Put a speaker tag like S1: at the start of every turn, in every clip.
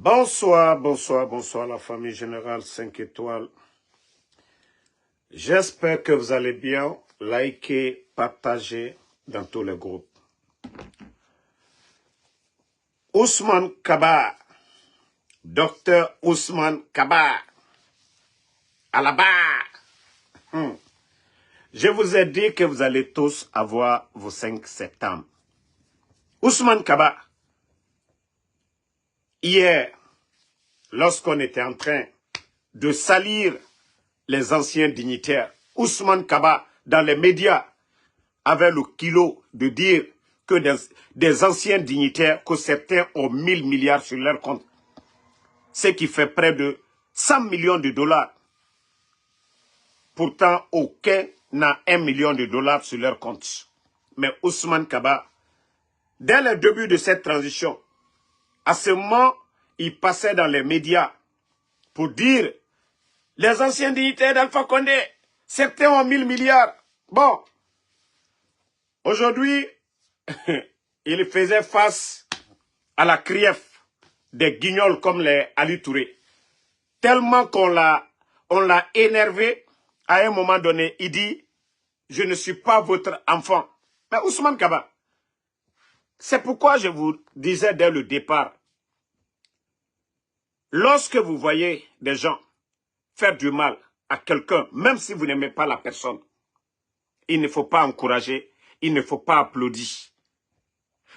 S1: Bonsoir, bonsoir, bonsoir la famille générale 5 étoiles. J'espère que vous allez bien. Likez, partagez dans tous les groupes. Ousmane Kaba, docteur Ousmane Kaba, à la barre. Je vous ai dit que vous allez tous avoir vos 5 septembre. Ousmane Kaba, hier, lorsqu'on était en train de salir les anciens dignitaires, Ousmane Kaba, dans les médias, avait le kilo de dire que des anciens dignitaires, que certains ont 1000 milliards sur leur compte, ce qui fait près de 100 millions de dollars. Pourtant, aucun n'a 1 million de dollars sur leur compte. Mais Ousmane Kaba, dès le début de cette transition, à ce moment, il passait dans les médias pour dire les anciens dignitaires d'Alpha Condé, certains ont 1000 milliards. Bon, aujourd'hui, il faisait face à la crief des guignols comme les Ali Touré. Tellement qu'on l'a énervé, à un moment donné, il dit « Je ne suis pas votre enfant ». Mais Ousmane Kaba, c'est pourquoi je vous disais dès le départ, lorsque vous voyez des gens faire du mal à quelqu'un, même si vous n'aimez pas la personne, il ne faut pas encourager, il ne faut pas applaudir.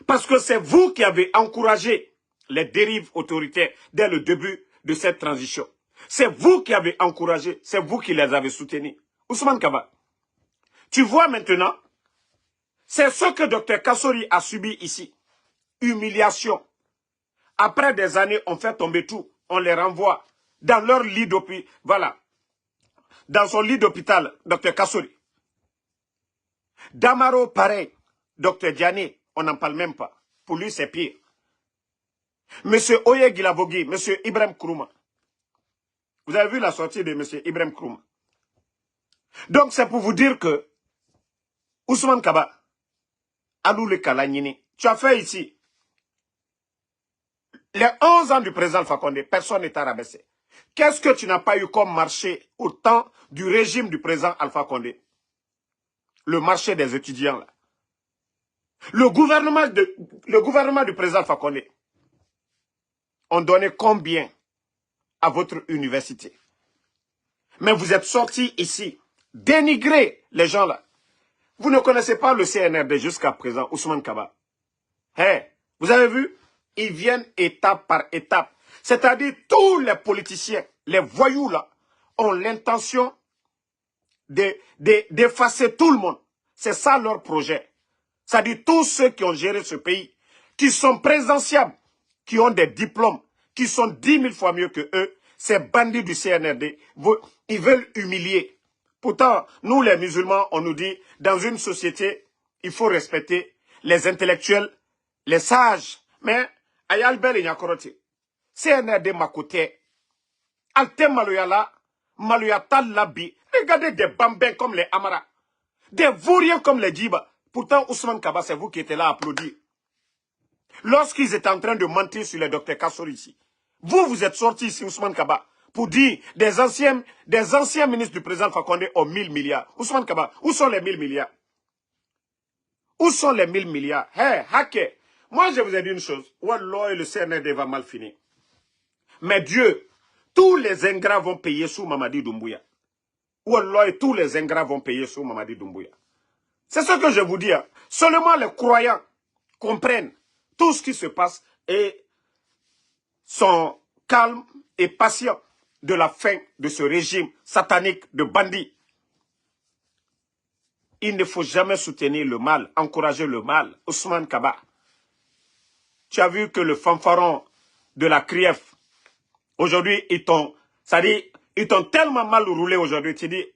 S1: Parce que c'est vous qui avez encouragé les dérives autoritaires dès le début de cette transition. C'est vous qui avez encouragé, c'est vous qui les avez soutenus. Ousmane Kaba, tu vois maintenant, c'est ce que Dr Kassori a subi ici. Humiliation. Après des années, on fait tomber tout. On les renvoie dans leur lit d'hôpital. Voilà. Dans son lit d'hôpital, Dr Kassori. Damaro, pareil. Dr Diané, on n'en parle même pas. Pour lui, c'est pire. Monsieur Oye Gilavogi, monsieur Ibrahim Kourouma. Vous avez vu la sortie de monsieur Ibrahim Kourouma. Donc, c'est pour vous dire que Ousmane Kaba, Alou le Kalagnini, tu as fait ici les 11 ans du président Alpha Condé, personne n'est rabaissé. Qu'est-ce que tu n'as pas eu comme marché au temps du régime du président Alpha Condé? Le marché des étudiants, là. Le gouvernement du président Alpha Condé, on donnait combien à votre université? Mais vous êtes sortis ici, dénigrer les gens là. Vous ne connaissez pas le CNRD jusqu'à présent, Ousmane Kaba. Hey, vous avez vu? Ils viennent étape par étape. C'est-à-dire tous les politiciens, les voyous là, ont l'intention d'effacer tout le monde. C'est ça leur projet. C'est-à-dire tous ceux qui ont géré ce pays, qui sont présidentiables, qui ont des diplômes, qui sont 10 000 fois mieux que eux, ces bandits du CNRD, ils veulent humilier. Pourtant, nous les musulmans, on nous dit, dans une société, il faut respecter les intellectuels, les sages. Mais, ayal bel inyakoroti, CNRD makote, alte maloyala, maloyatal labi, regardez des bambins comme les Amara, des vauriens comme les Djiba. Pourtant, Ousmane Kaba, c'est vous qui étiez là à applaudir. Lorsqu'ils étaient en train de mentir sur le docteur Kassori ici, vous êtes sortis ici, Ousmane Kaba, pour dire des anciens ministres du président Fakonde ont 1000 milliards. Ousmane Kaba, où sont les 1000 milliards? Où sont les 1000 milliards? Hey, hacker, moi je vous ai dit une chose. Wallah, le CNRD va mal finir. Mais Dieu, tous les ingrats vont payer sous Mamadi Doumbouya. Wallah, tous les ingrats vont payer sous Mamadi Doumbouya. C'est ce que je vous dis. Hein. Seulement les croyants comprennent tout ce qui se passe et sont calmes et patients de la fin de ce régime satanique de bandits. Il ne faut jamais soutenir le mal, encourager le mal. Ousmane Kaba, tu as vu que le fanfaron de la CRIEF, aujourd'hui, ils t'ont tellement mal roulé aujourd'hui. Tu dis,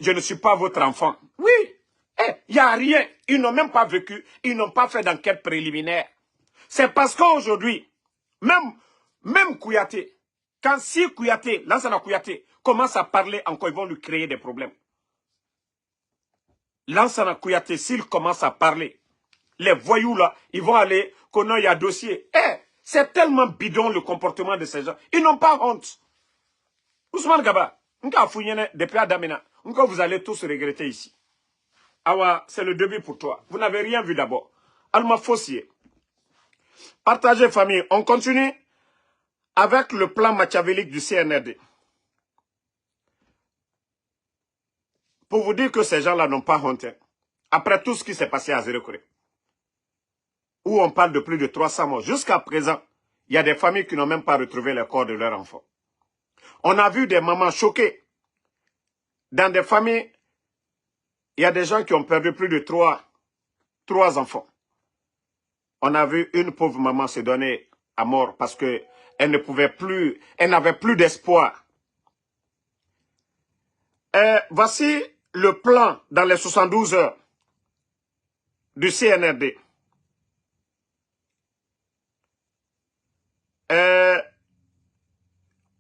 S1: je ne suis pas votre enfant. Oui, il n'y a rien. Ils n'ont même pas vécu, ils n'ont pas fait d'enquête préliminaire. C'est parce qu'aujourd'hui, même Kouyaté, quand si Kouyaté, Lansana Kouyaté, commence à parler encore, ils vont lui créer des problèmes. Lansana Kouyaté, s'il commence à parler, les voyous là, ils vont aller, qu'on il y a dossier. C'est tellement bidon le comportement de ces gens. Ils n'ont pas honte. Ousmane Gaba, depuis Adamina, vous allez tous regretter ici. Awa, c'est le début pour toi. Vous n'avez rien vu d'abord. Alma Fossier. Partagez famille. On continue avec le plan machiavélique du CNRD. Pour vous dire que ces gens-là n'ont pas honte. Après tout ce qui s'est passé à Zérekoré, où on parle de plus de 300 morts. Jusqu'à présent, il y a des familles qui n'ont même pas retrouvé le corps de leurs enfants. On a vu des mamans choquées. Dans des familles, il y a des gens qui ont perdu plus de trois enfants. On a vu une pauvre maman se donner à mort parce qu'elle ne pouvait plus, elle n'avait plus d'espoir. Voici le plan dans les 72 heures du CNRD.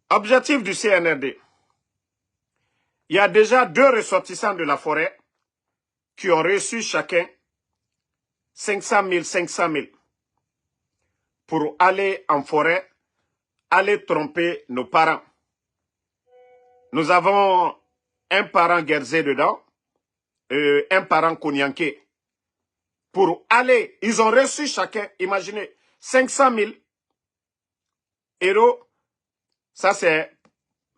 S1: Objectif du CNRD. Il y a déjà 2 ressortissants de la forêt qui ont reçu chacun 500 000 pour aller en forêt, aller tromper nos parents. Nous avons un parent guerzé dedans, un parent Konyanké. Pour aller, ils ont reçu chacun, imaginez, 500 000 euros. Ça, c'est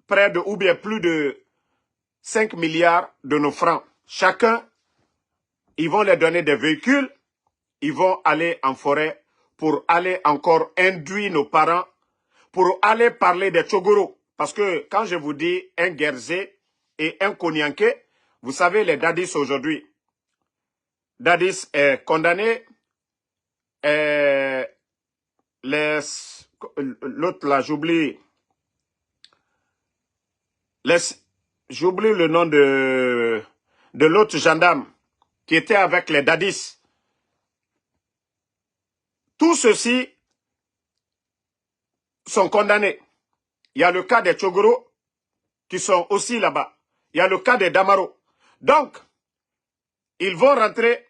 S1: près de, ou bien plus de 5 milliards de nos francs. Chacun, ils vont leur donner des véhicules, ils vont aller en forêt pour aller encore induire nos parents, pour aller parler des Tchogoro. Parce que quand je vous dis un Guerzé et un Konyanké, vous savez les Dadis aujourd'hui. Dadis est condamné, l'autre là, j'oublie le nom de l'autre gendarme qui était avec les Dadis. Tous ceux-ci sont condamnés. Il y a le cas des Tchogoro qui sont aussi là-bas. Il y a le cas des Damaro. Donc, ils vont rentrer.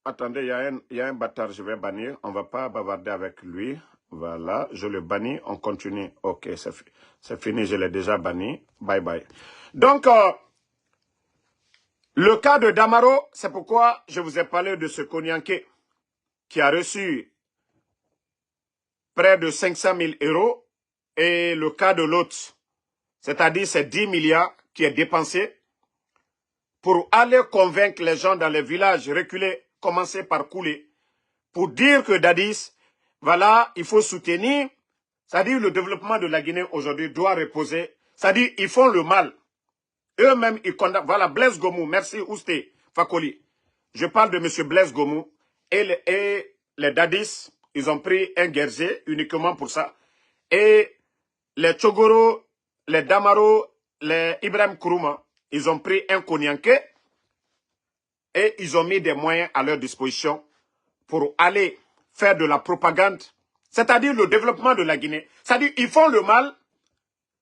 S1: Attendez, il y a un bâtard, je vais bannir. On ne va pas bavarder avec lui. Voilà, je le bannis, on continue. Ok, c'est fini, je l'ai déjà banni. Bye bye. Donc, le cas de Damaro, c'est pourquoi je vous ai parlé de ce Konyanké qui a reçu près de 500 000 euros. Et le cas de l'autre, c'est-à-dire c'est 10 milliards qui est dépensé pour aller convaincre les gens dans les villages reculés, commencer par couler, pour dire que Dadis, voilà, il faut soutenir, c'est-à-dire le développement de la Guinée aujourd'hui doit reposer, c'est-à-dire ils font le mal. Eux-mêmes, ils condamnent. Voilà, Blaise Gomou, merci Ousté Fakoli. Je parle de M. Blaise Gomou et les Dadis, ils ont pris un guerrier uniquement pour ça. Et les Tchogoro, les Damaro, les Ibrahim Kourouma, ils ont pris un Konyanké et ils ont mis des moyens à leur disposition pour aller faire de la propagande, c'est-à-dire le développement de la Guinée. C'est-à-dire ils font le mal,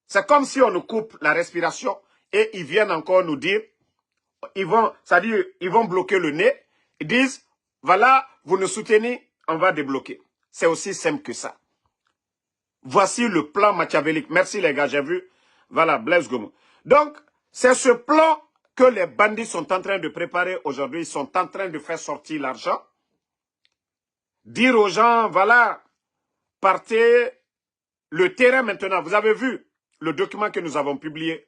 S1: c'est comme si on nous coupe la respiration et ils viennent encore nous dire, c'est-à-dire ils vont bloquer le nez, ils disent, voilà, vous nous soutenez, on va débloquer. C'est aussi simple que ça. Voici le plan machiavélique. Merci les gars, j'ai vu. Voilà, Blaise Gomou. Donc, c'est ce plan que les bandits sont en train de préparer aujourd'hui. Ils sont en train de faire sortir l'argent. Dire aux gens, voilà, partez le terrain maintenant. Vous avez vu le document que nous avons publié.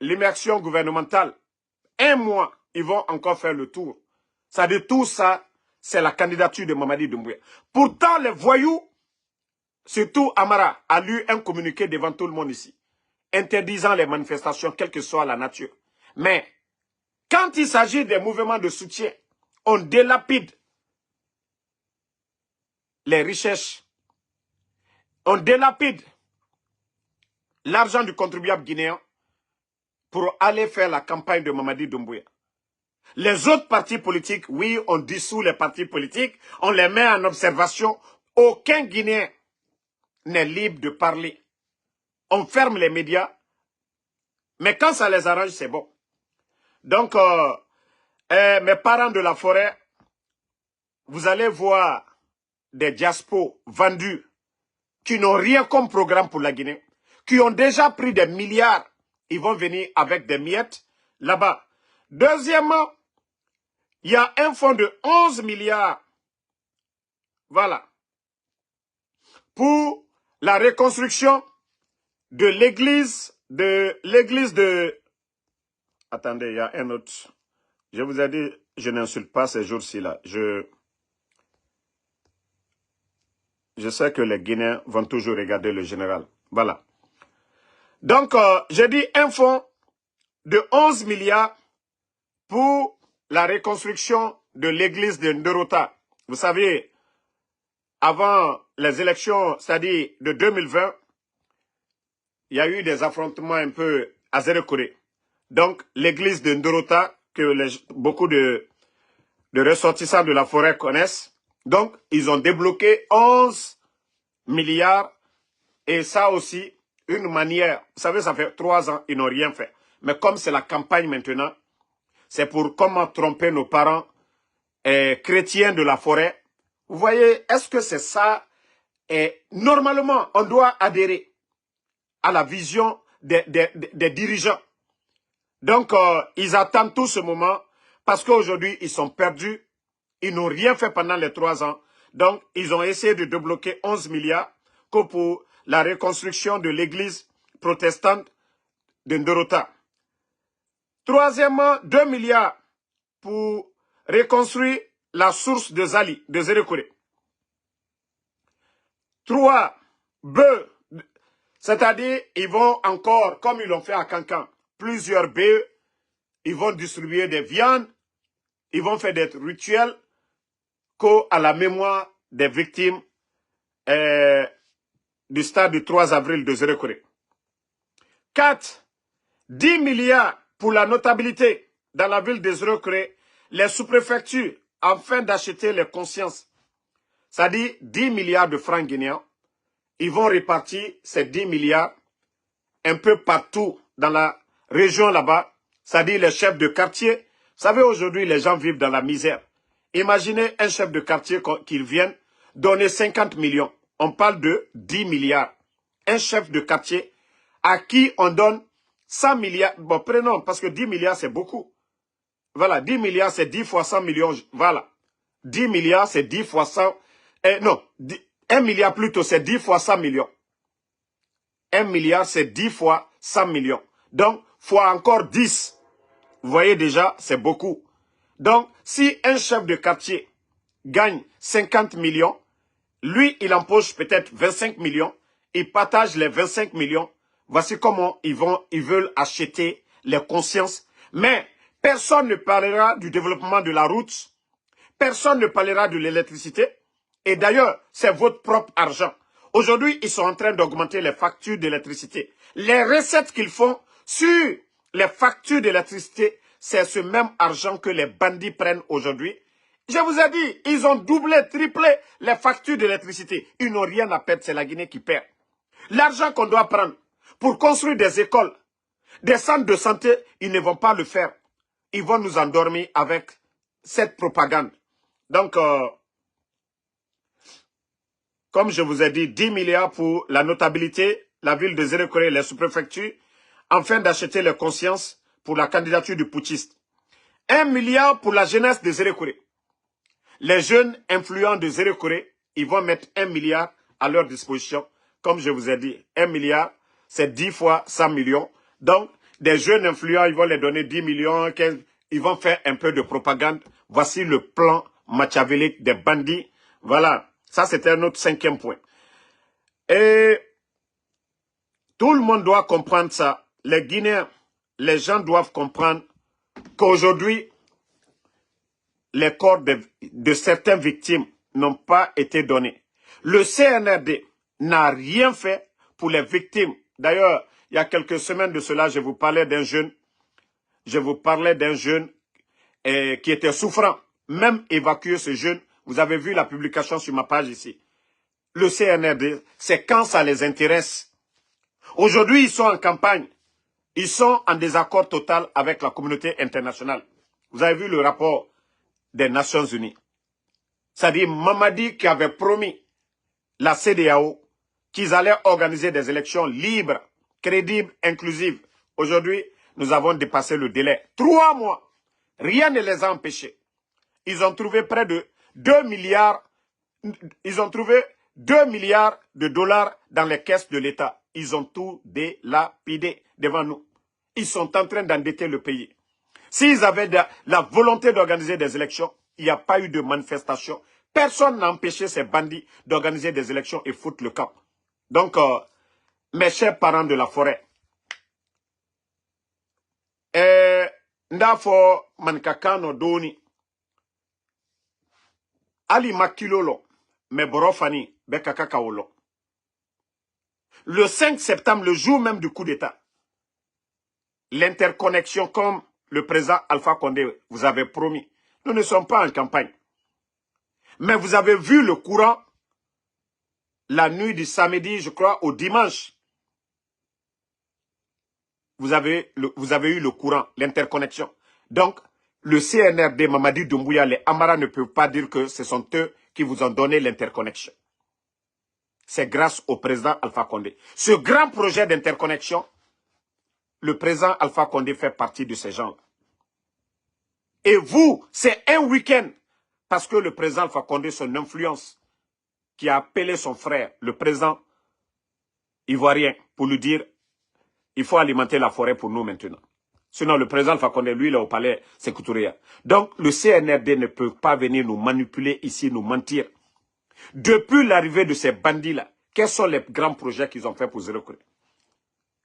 S1: L'immersion gouvernementale. 1 mois, ils vont encore faire le tour. C'est-à-dire tout ça, c'est la candidature de Mamadi Doumbouya. Pourtant, les voyous, surtout Amara, a lu un communiqué devant tout le monde ici, interdisant les manifestations, quelle que soit la nature. Mais, quand il s'agit des mouvements de soutien, on délapide les richesses, on délapide l'argent du contribuable guinéen pour aller faire la campagne de Mamadi Doumbouya. Les autres partis politiques, oui, on dissout les partis politiques, on les met en observation. Aucun Guinéen n'est libre de parler. On ferme les médias, mais quand ça les arrange, c'est bon. Donc, mes parents de la forêt, vous allez voir des diasporas vendus, qui n'ont rien comme programme pour la Guinée, qui ont déjà pris des milliards, ils vont venir avec des miettes là-bas. Deuxièmement, il y a un fonds de 11 milliards, voilà, pour la reconstruction de l'église de... Attendez, il y a un autre. Je vous ai dit, je n'insulte pas ces jours-ci là. Je sais que les Guinéens vont toujours regarder le général. Voilà. Donc, j'ai dit un fonds de 11 milliards pour la reconstruction de l'église de Ndorota. Vous savez, avant les élections, c'est-à-dire de 2020, il y a eu des affrontements un peu à Zérekoré. Donc, l'église de Ndorota, que beaucoup de ressortissants de la forêt connaissent, donc, ils ont débloqué 11 milliards. Et ça aussi, une manière, vous savez, ça fait 3 ans, ils n'ont rien fait. Mais comme c'est la campagne maintenant, c'est pour comment tromper nos parents chrétiens de la forêt. Vous voyez, est-ce que c'est ça? Et normalement, on doit adhérer à la vision des dirigeants. Donc, ils attendent tout ce moment parce qu'aujourd'hui, ils sont perdus. Ils n'ont rien fait pendant les 3 ans. Donc, ils ont essayé de débloquer 11 milliards que pour la reconstruction de l'église protestante de Ndorota. Troisièmement, 2 milliards pour reconstruire la source de Zali, de Zérekoré. 3, bœufs, c'est-à-dire ils vont encore, comme ils l'ont fait à Cancan, plusieurs bœufs, ils vont distribuer des viandes, ils vont faire des rituels à la mémoire des victimes du stade du 3 avril de Zérekoré. 4, 10 milliards pour la notabilité dans la ville de Zérekoré, les sous-préfectures, afin d'acheter les consciences. C'est-à-dire 10 milliards de francs guinéens. Ils vont répartir ces 10 milliards un peu partout dans la région là-bas. C'est-à-dire les chefs de quartier. Vous savez, aujourd'hui, les gens vivent dans la misère. Imaginez un chef de quartier qui vienne donner 50 millions. On parle de 10 milliards. Un chef de quartier à qui on donne 100 milliards. Bon, prenons, parce que 10 milliards, c'est beaucoup. Voilà, 10 milliards, c'est 10 fois 100 millions. Voilà. 10 milliards, c'est 10 fois 100. Non, 1 milliard plutôt, c'est 10 fois 100 millions. 1 milliard, c'est 10 fois 100 millions. Donc, fois encore 10. Vous voyez déjà, c'est beaucoup. Donc, si un chef de quartier gagne 50 millions, lui, il empoche peut-être 25 millions, il partage les 25 millions. Voici comment ils veulent acheter les consciences. Mais personne ne parlera du développement de la route. Personne ne parlera de l'électricité. Et d'ailleurs, c'est votre propre argent. Aujourd'hui, ils sont en train d'augmenter les factures d'électricité. Les recettes qu'ils font sur les factures d'électricité, c'est ce même argent que les bandits prennent aujourd'hui. Je vous ai dit, ils ont doublé, triplé les factures d'électricité. Ils n'ont rien à perdre, c'est la Guinée qui perd. L'argent qu'on doit prendre pour construire des écoles, des centres de santé, ils ne vont pas le faire. Ils vont nous endormir avec cette propagande. Donc, comme je vous ai dit, 10 milliards pour la notabilité, la ville de Zérekoré et les sous-préfectures, afin d'acheter les consciences pour la candidature du putschiste. 1 milliard pour la jeunesse de Zérekoré. Les jeunes influents de Zérekoré, ils vont mettre 1 milliard à leur disposition. Comme je vous ai dit, 1 milliard, c'est 10 fois 100 millions. Donc, des jeunes influents, ils vont les donner 10 millions, 15, ils vont faire un peu de propagande. Voici le plan machiavélique des bandits. Voilà, ça c'était notre 5e point. Et tout le monde doit comprendre ça. Les Guinéens, les gens doivent comprendre qu'aujourd'hui, les corps de certaines victimes n'ont pas été donnés. Le CNRD n'a rien fait pour les victimes. D'ailleurs, il y a quelques semaines de cela, je vous parlais d'un jeune. Qui était souffrant. Même évacuer ce jeune, vous avez vu la publication sur ma page ici. Le CNRD, c'est quand ça les intéresse. Aujourd'hui, ils sont en campagne. Ils sont en désaccord total avec la communauté internationale. Vous avez vu le rapport des Nations Unies. C'est-à-dire Mamadi qui avait promis la CEDEAO qu'ils allaient organiser des élections libres, crédibles, inclusives. Aujourd'hui, nous avons dépassé le délai. 3 mois. Rien ne les a empêchés. Ils ont trouvé près de 2 milliards. Ils ont trouvé 2 milliards de dollars dans les caisses de l'État. Ils ont tout délapidé devant nous. Ils sont en train d'endetter le pays. S'ils avaient la volonté d'organiser des élections, il n'y a pas eu de manifestation. Personne n'a empêché ces bandits d'organiser des élections et foutre le camp. Donc, mes chers parents de la forêt, ndafo mankakano doni, ali makilolo, me borofani, bekakakaolo. Le 5 septembre, le jour même du coup d'État, l'interconnexion comme le président Alpha Condé vous avait promis. Nous ne sommes pas en campagne. Mais vous avez vu le courant la nuit du samedi, je crois, au dimanche. Vous avez eu le courant, l'interconnexion. Donc, le CNRD, Mamadi Doumbouya, les Amara ne peuvent pas dire que ce sont eux qui vous ont donné l'interconnexion. C'est grâce au président Alpha Condé. Ce grand projet d'interconnexion, le président Alpha Condé fait partie de ces gens-là. Et vous, c'est un week-end, parce que le président Alpha Condé, son influence, qui a appelé son frère, le président ivoirien, pour lui dire, il faut alimenter la forêt pour nous maintenant. Sinon, le président Alpha Condé, lui, il est au palais Sékou Touré. Donc, le CNRD ne peut pas venir nous manipuler ici, nous mentir. Depuis l'arrivée de ces bandits-là, quels sont les grands projets qu'ils ont fait pour Zéro Cré?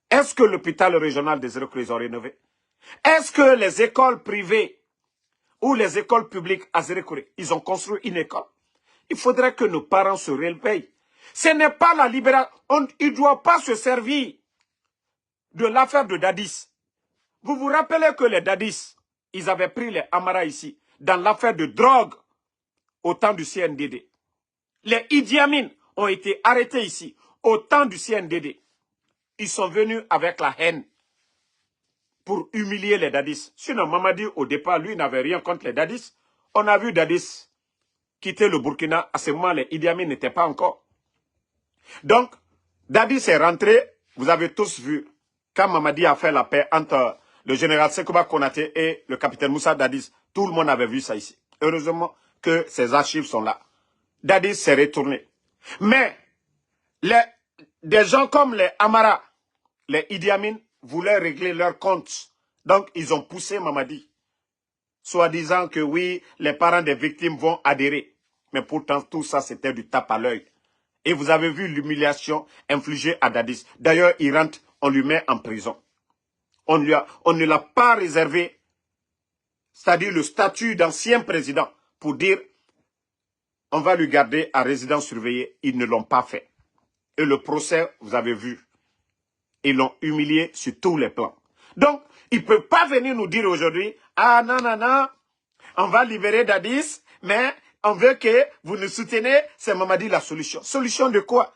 S1: Est-ce que l'hôpital régional de Zéro Cré, ils ont rénové? Est-ce que les écoles privées ou les écoles publiques à Zéro Cré, ils ont construit une école? Il faudrait que nos parents se réveillent. Ce n'est pas la libération. Ils ne doivent pas se servir de l'affaire de Dadis. Vous vous rappelez que les Dadis, ils avaient pris les Amara ici, dans l'affaire de drogue, au temps du CNDD. Les Idi Amin ont été arrêtés ici, au temps du CNDD. Ils sont venus avec la haine pour humilier les Dadis. Sinon, Mamadi, au départ, lui, n'avait rien contre les Dadis. On a vu Dadis quitter le Burkina. À ce moment, les Idi Amin n'étaient pas encore. Donc, Dadis est rentré. Vous avez tous vu, quand Mamadi a fait la paix entre le général Sekouba Konaté et le capitaine Moussa Dadis, tout le monde avait vu ça ici. Heureusement que ces archives sont là. Dadis s'est retourné. Mais, des gens comme les Amara, les Idi Amin, voulaient régler leurs comptes. Donc, ils ont poussé Mamadi, soi-disant que oui, les parents des victimes vont adhérer. Mais pourtant, tout ça, c'était du tape à l'œil. Et vous avez vu l'humiliation infligée à Dadis. D'ailleurs, il rentre, on lui met en prison. On ne l'a pas réservé, c'est-à-dire le statut d'ancien président, pour dire on va lui garder à résidence surveillée. Ils ne l'ont pas fait. Et le procès, vous avez vu, ils l'ont humilié sur tous les plans. Donc, il ne peut pas venir nous dire aujourd'hui, ah non, non, non, on va libérer Dadis, mais on veut que vous nous souteniez, c'est Mamadi la solution. Solution de quoi?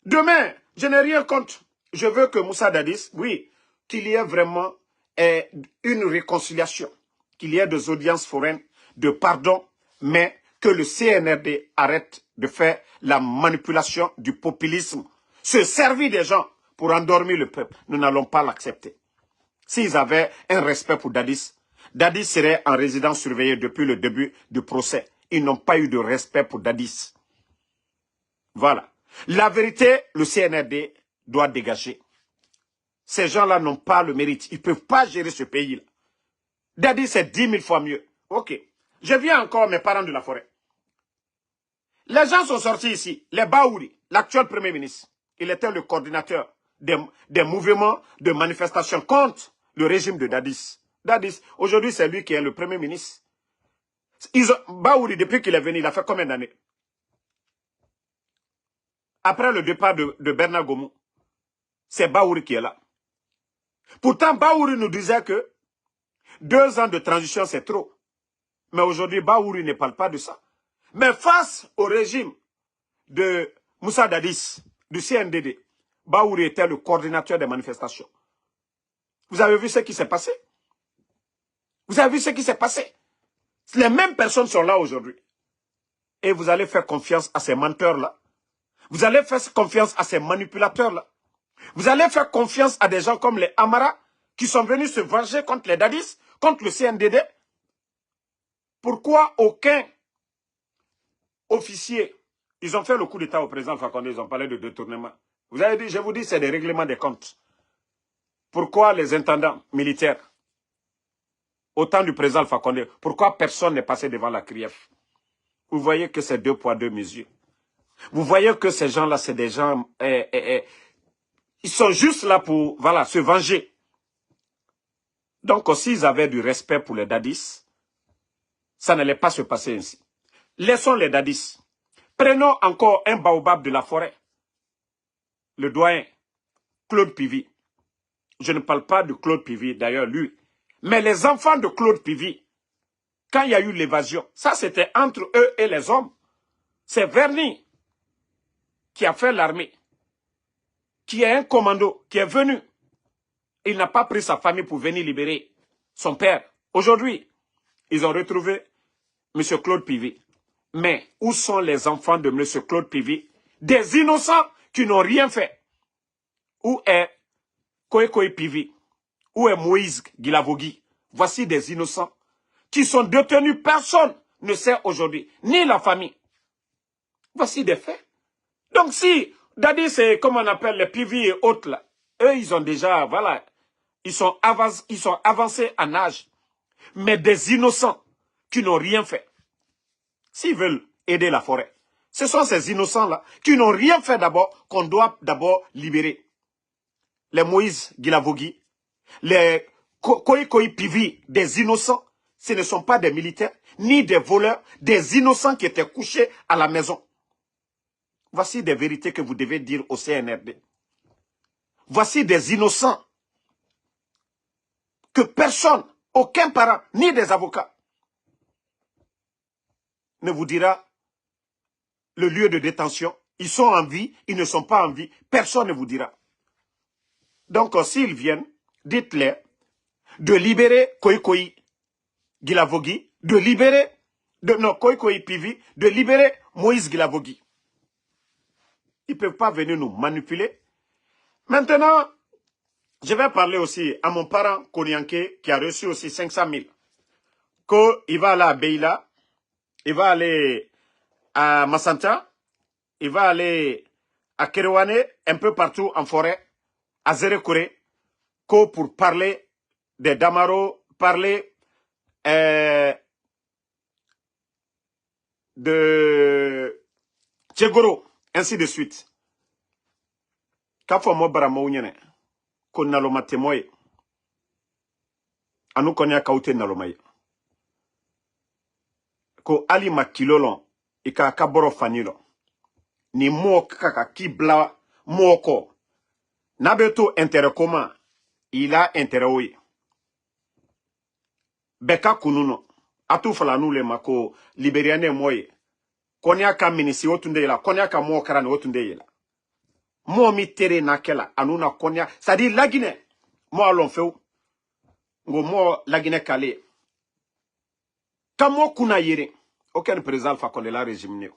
S1: Demain, je n'ai rien contre. Je veux que Moussa Dadis, oui, qu'il y ait vraiment une réconciliation, qu'il y ait des audiences foraines, de pardon, mais que le CNRD arrête de faire la manipulation du populisme, se servir des gens pour endormir le peuple. Nous n'allons pas l'accepter. S'ils avaient un respect pour Dadis, Dadis serait en résidence surveillée depuis le début du procès. Ils n'ont pas eu de respect pour Dadis. Voilà. La vérité, le CNRD doit dégager. Ces gens-là n'ont pas le mérite. Ils ne peuvent pas gérer ce pays-là. Dadis, c'est 10 000 fois mieux. Ok. Je viens encore mes parents de la forêt. Les gens sont sortis ici. Les Baouri, l'actuel Premier ministre, il était le coordinateur des mouvements de manifestation contre le régime de Dadis. Dadis, aujourd'hui, c'est lui qui est le Premier ministre. Baouri, depuis qu'il est venu, il a fait combien d'années? Après le départ de Bernard Gomou, c'est Baouri qui est là. Pourtant, Baouri nous disait que 2 ans de transition, c'est trop. Mais aujourd'hui, Baouri ne parle pas de ça. Mais face au régime de Moussa Dadis, du CNDD, Baouri était le coordinateur des manifestations. Vous avez vu ce qui s'est passé? Vous avez vu ce qui s'est passé? Les mêmes personnes sont là aujourd'hui. Et vous allez faire confiance à ces menteurs-là. Vous allez faire confiance à ces manipulateurs-là. Vous allez faire confiance à des gens comme les Amara qui sont venus se venger contre les Dadis, contre le CNDD. Pourquoi aucun officier, ils ont fait le coup d'État au président Fakonde, ils ont parlé de détournement. Vous avez dit, je vous dis, c'est des règlements des comptes. Pourquoi les intendants militaires, au temps du président Fakonde, pourquoi personne n'est passé devant la CRIEF? Vous voyez que c'est 2 poids 2 mesures. Vous voyez que ces gens-là, c'est des gens... ils sont juste là pour voilà, se venger. Donc, s'ils avaient du respect pour les Dadis, ça n'allait pas se passer ainsi. Laissons les Dadis. Prenons encore un baobab de la forêt. Le doyen, Claude Pivy. Je ne parle pas de Claude Pivy, d'ailleurs, lui. Mais les enfants de Claude Pivy, quand il y a eu l'évasion, ça c'était entre eux et les hommes. C'est Verny qui a fait l'armée, qui est un commando, qui est venu. Il n'a pas pris sa famille pour venir libérer son père. Aujourd'hui, ils ont retrouvé M. Claude Pivy. Mais où sont les enfants de M. Claude Pivy? Des innocents qui n'ont rien fait. Où est Koekoi Pivy? Où est Moïse Gilavogui? Voici des innocents qui sont détenus. Personne ne sait aujourd'hui, ni la famille. Voici des faits. Donc si, Dadi, c'est comme on appelle les Pivy et autres là, eux, ils ont déjà, voilà, ils sont avancés en âge. Mais des innocents qui n'ont rien fait. S'ils veulent aider la forêt, ce sont ces innocents-là qui n'ont rien fait d'abord, qu'on doit d'abord libérer. Les Moïse Gilavogui, les Koikoi Pivy, des innocents, ce ne sont pas des militaires, ni des voleurs, des innocents qui étaient couchés à la maison. Voici des vérités que vous devez dire au CNRD. Voici des innocents que personne, aucun parent, ni des avocats, ne vous dira le lieu de détention. Ils sont en vie, ils ne sont pas en vie, personne ne vous dira. Donc, s'ils viennent, dites-les de libérer Koikoi Gilavogui, de libérer, Koikoi Pivy, de libérer Moïse Gilavogui. Ils ne peuvent pas venir nous manipuler. Maintenant, je vais parler aussi à mon parent Konyanke qui a reçu aussi 500 000. Qu'il va aller à Beila, il va aller à Massanta, il va aller à Kerewane, un peu partout en forêt, à Zerekure, pour parler des Damaro, parler de Tchegoro, ainsi de suite. Kafo mo baramo unyene, ko naloma temoye, anu konya kaute nalomaye. Ko ali makilolon, ika kaboro fanilo. Ni mo kaka ki bla moko. Nabeto intérêt commun, il a intérêt oui. Beka kununo, atu fala nou le mako liberiane moye. Konya ka minisi otunde yela, konya ka mo karane otunde yela. Mo mi tere nakela, anuna konya, sadi lagine, mo alon feu, ngo mo lagine kale. Kamo kuna yere, aucun président Fakonde la régime neo.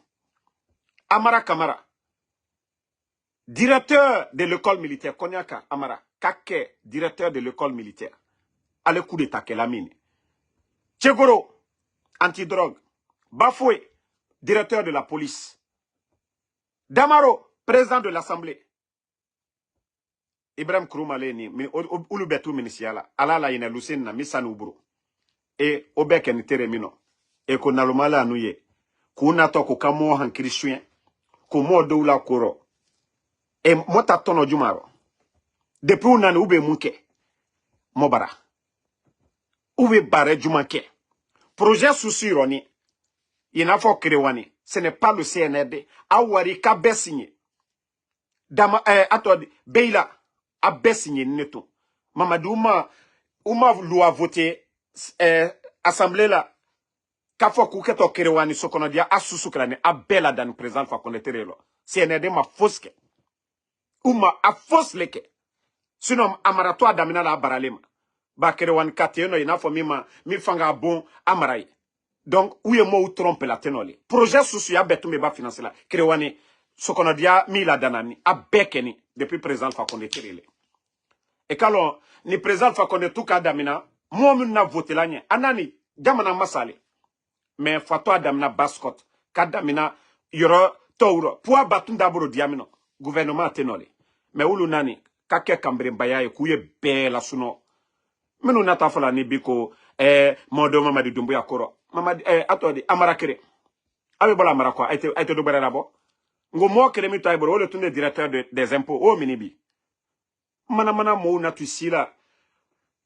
S1: Amara Kamara, directeur de l'école militaire, Konyaka Amara, Kake, directeur de l'école militaire. Allez coup d'état la mine. Tchegoro, antidrogue. Bafoué, directeur de la police. Damaro, président de l'Assemblée. Ibrahim Kouroumaleni, Ulubetu Minisiala, Alala Ina Lucena, Misanubro. Et Obek en Teremino. Et qu'on a le mal à nouiller. Qu'on a toko kamo han christien. Qu'on mo doula koro. Et mota tono jumaro. Depuis on a ube munke. Mobara. Ube bare jumanke. Projet souci roni. Il n'a pas créé. Ce n'est pas le CNRD. Awari ka bessigné. Dama, attendez, Beila a bessigné neto. Mamadou Ouma loi voté, assemblée là. Kafo kuketo kerewani sokonodia asusu krane a bela dan président fa koneterelo. CNRD ma foske. Uma a fosleke. Sinon amarato adamina la baralema. Ba kerewani kateno ina fo mi fanga bon amarai. Donc, où est moi ou trompe la tenole. Projet social, betumé ba financé là. Créwane, ce qu'on a dit à Mila Danani, à Bekeni, depuis président Fakonde Tirele. Et quand ni président Fakonde tout cas d'amina, moi, n'a voté l'année. Anani, gamana masale. Mais fatwa damina baskot, kadamina, yoro, touro, poa batun d'abord diamino, gouvernement tenole. Mais où l'unani, kake kambre mbaya et kouye bela suno. Mais nous n'avons pas ni biko, modo mamadi dumbuya koro. Mamadi, attendez, amarakere. Awe bola amarakwa, aite do bara rabo. Ngo mo kere mi taiboro, o le tunde directeur des impôts, o minibi. Mana mo na tu sila.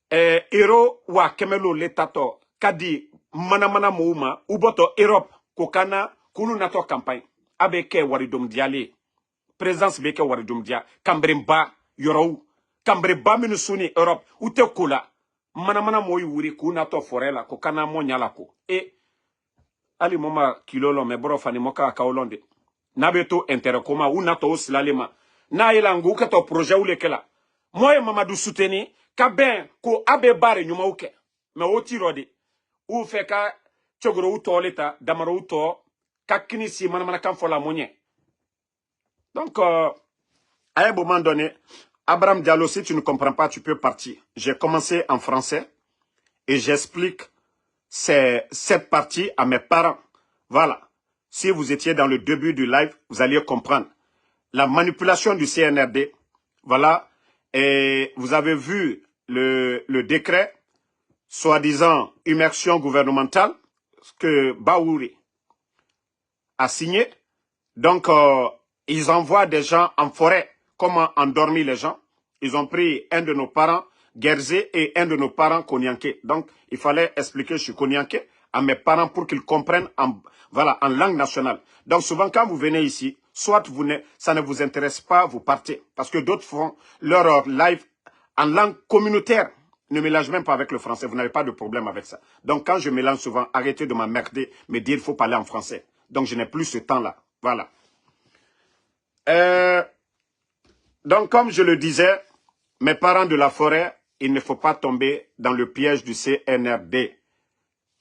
S1: Ero wa kemelo letato, kadi mana mo uma, uboto Europe, kokana, kulu nato campagne. Abe ke waridum diale. Présence beke waridum dia. Kambremba, yorou. Kambremba minusuni Europe, ute kula. Mana mo wuri kuna to forela ko kana mo nyala ko ali moma kilolo me bro fani moka ka olonde na beto intérêt koma una to silalema na ilangu ka to projet ou lekela moye Mamadou souteni ka ben ko abe bare nyuma uke me oti rodi ou fe ka chogoro uto leta damaro uto ka kinisi mana kan fola monye. Donc à un moment donné, Abraham Diallo, si tu ne comprends pas, tu peux partir. J'ai commencé en français et j'explique cette partie à mes parents. Voilà. Si vous étiez dans le début du live, vous alliez comprendre. La manipulation du CNRD, voilà. Et vous avez vu le décret, soi-disant immersion gouvernementale, que Baouri a signé. Donc, ils envoient des gens en forêt. Comment endormir les gens? Ils ont pris un de nos parents, Gerzé, et un de nos parents, Konyanké. Donc, il fallait expliquer sur Konyanké à mes parents pour qu'ils comprennent voilà, en langue nationale. Donc, souvent, quand vous venez ici, soit ça ne vous intéresse pas, vous partez. Parce que d'autres font leur live en langue communautaire. Ne mélange même pas avec le français. Vous n'avez pas de problème avec ça. Donc, quand je mélange souvent, arrêtez de m'emmerder, me dire qu'il faut parler en français. Donc, je n'ai plus ce temps-là. Voilà. Donc, comme je le disais, mes parents de la forêt, il ne faut pas tomber dans le piège du CNRD.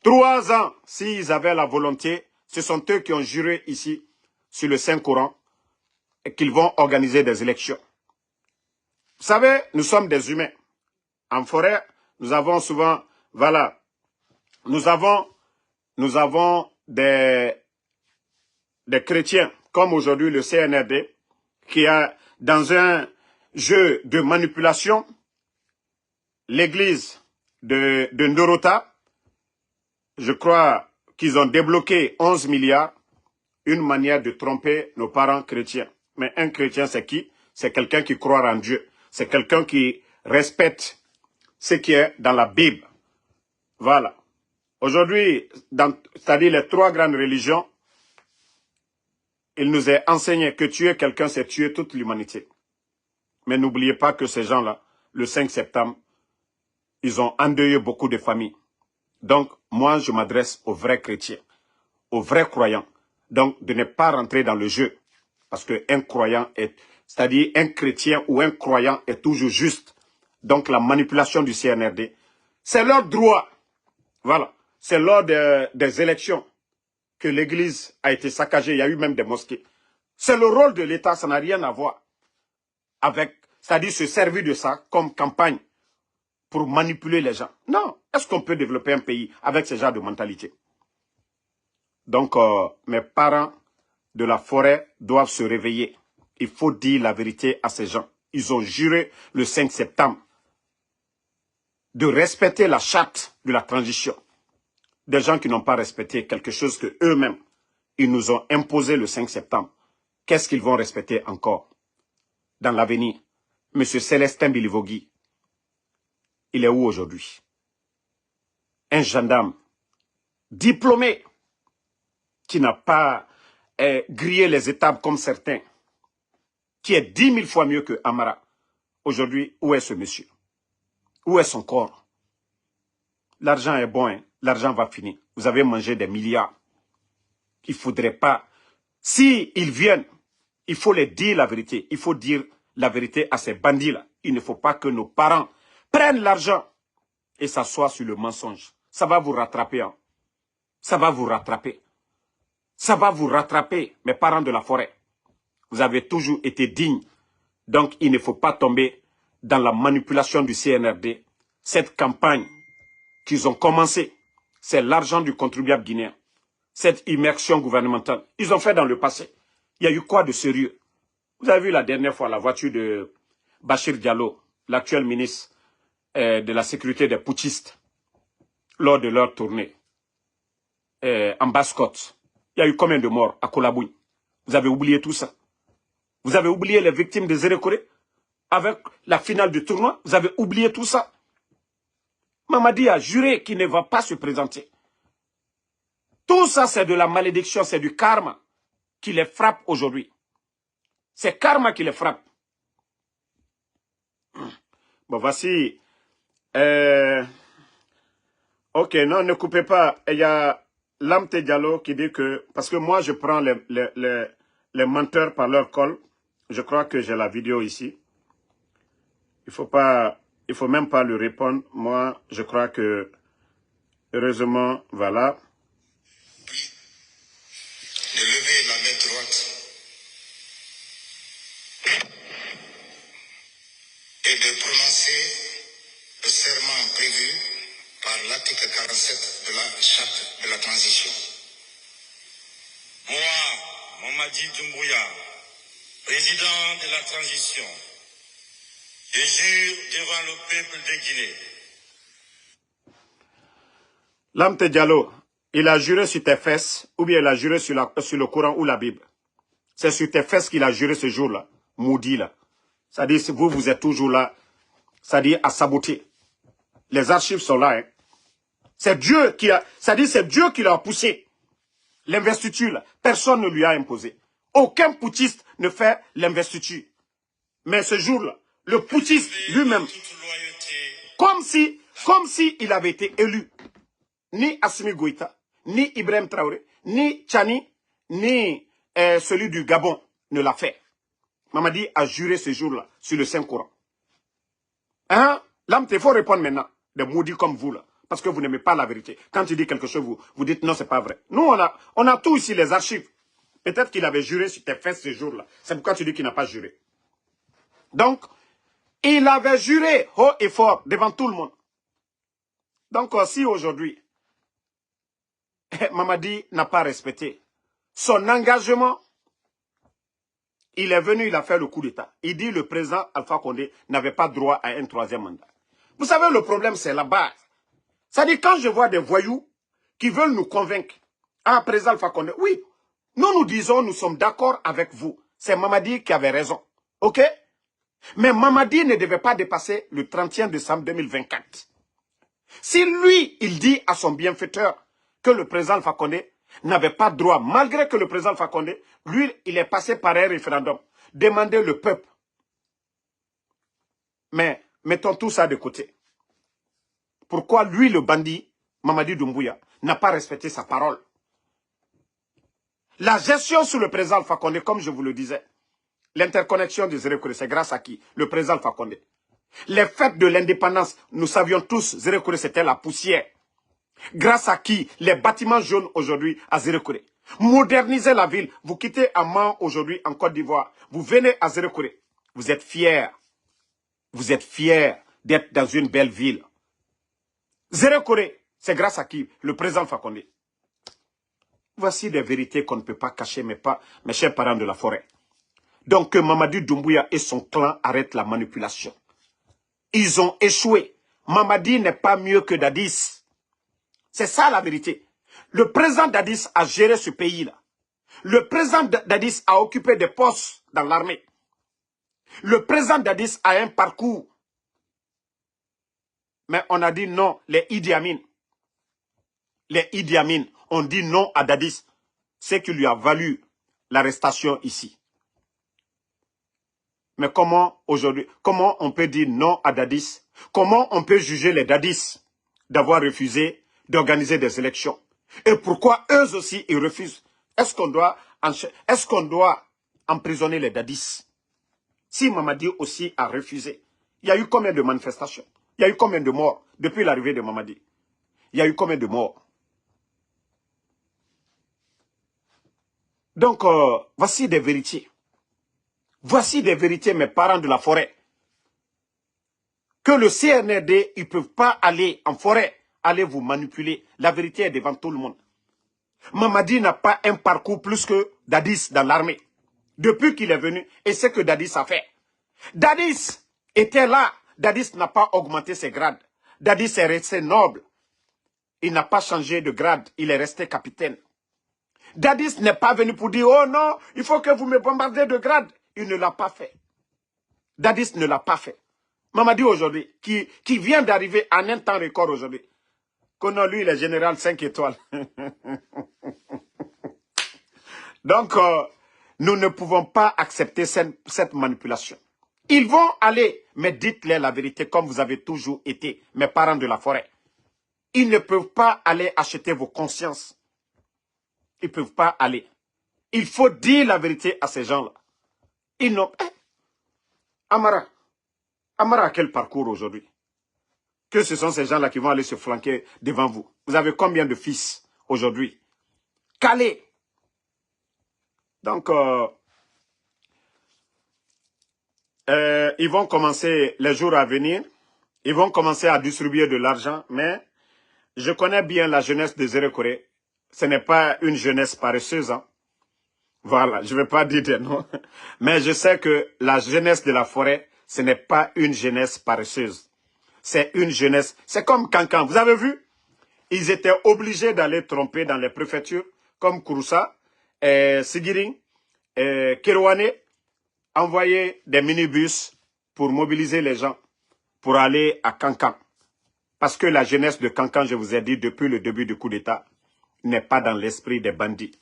S1: 3 ans, s'ils avaient la volonté, ce sont eux qui ont juré ici, sur le Saint-Coran, et qu'ils vont organiser des élections. Vous savez, nous sommes des humains. En forêt, nous avons souvent, voilà, nous avons des chrétiens, comme aujourd'hui le CNRD, qui a, dans un jeu de manipulation, l'église de Ndorota, je crois qu'ils ont débloqué 11 milliards, une manière de tromper nos parents chrétiens. Mais un chrétien, c'est qui? C'est quelqu'un qui croit en Dieu. C'est quelqu'un qui respecte ce qui est dans la Bible. Voilà. Aujourd'hui, c'est-à-dire les 3 grandes religions, il nous est enseigné que tuer quelqu'un, c'est tuer toute l'humanité. Mais n'oubliez pas que ces gens-là, le 5 septembre, ils ont endeuillé beaucoup de familles. Donc, moi, je m'adresse aux vrais chrétiens, aux vrais croyants. Donc, de ne pas rentrer dans le jeu. Parce qu'un croyant c'est-à-dire un chrétien ou un croyant est toujours juste. Donc, la manipulation du CNRD, c'est leur droit. Voilà. C'est lors des élections que l'église a été saccagée. Il y a eu même des mosquées. C'est le rôle de l'État, ça n'a rien à voir avec, c'est-à-dire se servir de ça comme campagne pour manipuler les gens. Non. Est-ce qu'on peut développer un pays avec ce genre de mentalité? Donc, mes parents de la forêt doivent se réveiller. Il faut dire la vérité à ces gens. Ils ont juré le 5 septembre de respecter la charte de la transition. Des gens qui n'ont pas respecté quelque chose que eux-mêmes, ils nous ont imposé le 5 septembre. Qu'est-ce qu'ils vont respecter encore dans l'avenir? Monsieur Célestin Bilivogui, il est où aujourd'hui? Un gendarme diplômé qui n'a pas grillé les étapes comme certains, qui est 10 000 fois mieux que Amara. Aujourd'hui, où est ce monsieur? Où est son corps? L'argent est bon, hein? L'argent va finir. Vous avez mangé des milliards. Il ne faudrait pas. Si ils viennent, il faut les dire la vérité. Il faut dire la vérité à ces bandits-là. Il ne faut pas que nos parents prennent l'argent et s'assoient sur le mensonge. Ça va vous rattraper. Hein? Ça va vous rattraper. Ça va vous rattraper, mes parents de la forêt. Vous avez toujours été dignes. Donc, il ne faut pas tomber dans la manipulation du CNRD. Cette campagne qu'ils ont commencée, c'est l'argent du contribuable guinéen. Cette immersion gouvernementale, ils ont fait dans le passé. Il y a eu quoi de sérieux? Vous avez vu la dernière fois la voiture de Bachir Diallo, l'actuel ministre de la sécurité des putschistes, lors de leur tournée en Basse-Côte. Il y a eu combien de morts à Kolabougne? Vous avez oublié tout ça? Vous avez oublié les victimes de Zérékoré? Avec la finale du tournoi, vous avez oublié tout ça? Mamadi a juré qu'il ne va pas se présenter. Tout ça, c'est de la malédiction, c'est du karma qui les frappe aujourd'hui. C'est karma qui les frappe. Bon, voici. Ok, non, ne coupez pas. Il y a Lamte Diallo qui dit que... Parce que moi, je prends les menteurs par leur col. Je crois que j'ai la vidéo ici. Il faut même pas lui répondre. Moi, je crois que... Heureusement, voilà.
S2: De lever la main droite et de prononcer le serment prévu par l'article 47 de la charte de la transition. Moi, Mamadi Doumbouya, président de la transition, je jure devant le peuple de Guinée.
S1: Lamte Diallo, il a juré sur tes fesses, ou bien il a juré sur le Coran ou la Bible. C'est sur tes fesses qu'il a juré ce jour-là, maudit là. C'est-à-dire, vous êtes toujours là, c'est-à-dire à saboter. Les archives sont là. Hein. C'est Dieu qui a, c'est-à-dire c'est Dieu qui l'a poussé. L'investiture, là, personne ne lui a imposé. Aucun putschiste ne fait l'investiture. Mais ce jour-là, le putschiste lui-même, comme si il avait été élu. Ni Assimi Goïta, ni Ibrahim Traoré, ni Tchani, ni celui du Gabon ne l'a fait. Mamadi a juré ce jour-là sur le Saint-Coran. Hein? L'âme, il faut répondre maintenant, des maudits comme vous là. Parce que vous n'aimez pas la vérité. Quand tu dis quelque chose, vous dites non, c'est pas vrai. Nous, on a tout ici, les archives. Peut-être qu'il avait juré sur tes fesses ce jour-là. C'est pourquoi tu dis qu'il n'a pas juré. Donc, il avait juré haut et fort devant tout le monde. Donc, si aujourd'hui, Mamadi n'a pas respecté son engagement, il est venu, il a fait le coup d'État. Il dit que le président Alpha Condé n'avait pas droit à un troisième mandat. Vous savez, le problème, c'est la base. C'est-à-dire, quand je vois des voyous qui veulent nous convaincre, ah, président Alpha Condé, oui, nous disons, nous sommes d'accord avec vous. C'est Mamadi qui avait raison. OK? Mais Mamadi ne devait pas dépasser le 31 décembre 2024. Si lui, il dit à son bienfaiteur que le président Alpha Condé n'avait pas droit, malgré que le président Alpha Condé, lui, il est passé par un référendum, demander le peuple. Mais mettons tout ça de côté. Pourquoi lui, le bandit, Mamadi Doumbouya, n'a pas respecté sa parole? La gestion sous le président Alpha Condé, comme je vous le disais, l'interconnexion des Zérékoré, c'est grâce à qui? Le président Alpha Condé. Les fêtes de l'indépendance, nous savions tous, Zérékoré, c'était la poussière. Grâce à qui? Les bâtiments jaunes aujourd'hui à Zérékoré. Moderniser la ville. Vous quittez Amman aujourd'hui en Côte d'Ivoire. Vous venez à Zérékoré. Vous êtes fiers. Vous êtes fiers d'être dans une belle ville. Zérékoré, c'est grâce à qui? Le président Fakonde. Voici des vérités qu'on ne peut pas cacher, mes chers parents de la forêt. Donc que Mamadi Doumbouya et son clan arrêtent la manipulation. Ils ont échoué. Mamadi n'est pas mieux que Dadis. C'est ça la vérité. Le président Dadis a géré ce pays-là. Le président Dadis a occupé des postes dans l'armée. Le président Dadis a un parcours. Mais on a dit non, les Idi Amin. Les Idi Amin ont dit non à Dadis. Ce qui lui a valu l'arrestation ici. Mais comment aujourd'hui, comment on peut dire non à Dadis? Comment on peut juger les Dadis d'avoir refusé d'organiser des élections? Et pourquoi eux aussi ils refusent? Est-ce qu'on doit emprisonner les Dadis? Si Mamadi aussi a refusé, il y a eu combien de manifestations? Il y a eu combien de morts depuis l'arrivée de Mamadi? Il y a eu combien de morts? Donc, voici des vérités. Voici des vérités, mes parents de la forêt. Que le CNRD, ils ne peuvent pas aller en forêt, aller vous manipuler. La vérité est devant tout le monde. Mamadi n'a pas un parcours plus que Dadis dans l'armée. Depuis qu'il est venu, et c'est ce que Dadis a fait. Dadis était là. Dadis n'a pas augmenté ses grades. Dadis est resté noble. Il n'a pas changé de grade. Il est resté capitaine. Dadis n'est pas venu pour dire, oh non, il faut que vous me bombardiez de grade. Il ne l'a pas fait. Dadis ne l'a pas fait. Mamadi aujourd'hui, qui vient d'arriver en un temps record aujourd'hui, que non, lui, il est général 5 étoiles. Donc, nous ne pouvons pas accepter cette manipulation. Ils vont aller, mais dites-leur la vérité comme vous avez toujours été, mes parents de la forêt. Ils ne peuvent pas aller acheter vos consciences. Ils ne peuvent pas aller. Il faut dire la vérité à ces gens-là. Ils n'ont... Amara a quel parcours aujourd'hui? Que ce sont ces gens-là qui vont aller se flanquer devant vous. Vous avez combien de fils aujourd'hui? Calais. Donc, ils vont commencer les jours à venir. Ils vont commencer à distribuer de l'argent. Mais je connais bien la jeunesse de Zéro Corée. Ce n'est pas une jeunesse paresseuse. Hein. Voilà, je ne vais pas dire des noms. Mais je sais que la jeunesse de la forêt, ce n'est pas une jeunesse paresseuse. C'est une jeunesse... C'est comme Cancan. Vous avez vu? Ils étaient obligés d'aller tromper dans les préfectures comme Kouroussa, Sigiring, Kerouane, envoyer des minibus pour mobiliser les gens pour aller à Cancan. Parce que la jeunesse de Cancan, je vous ai dit depuis le début du coup d'État, n'est pas dans l'esprit des bandits.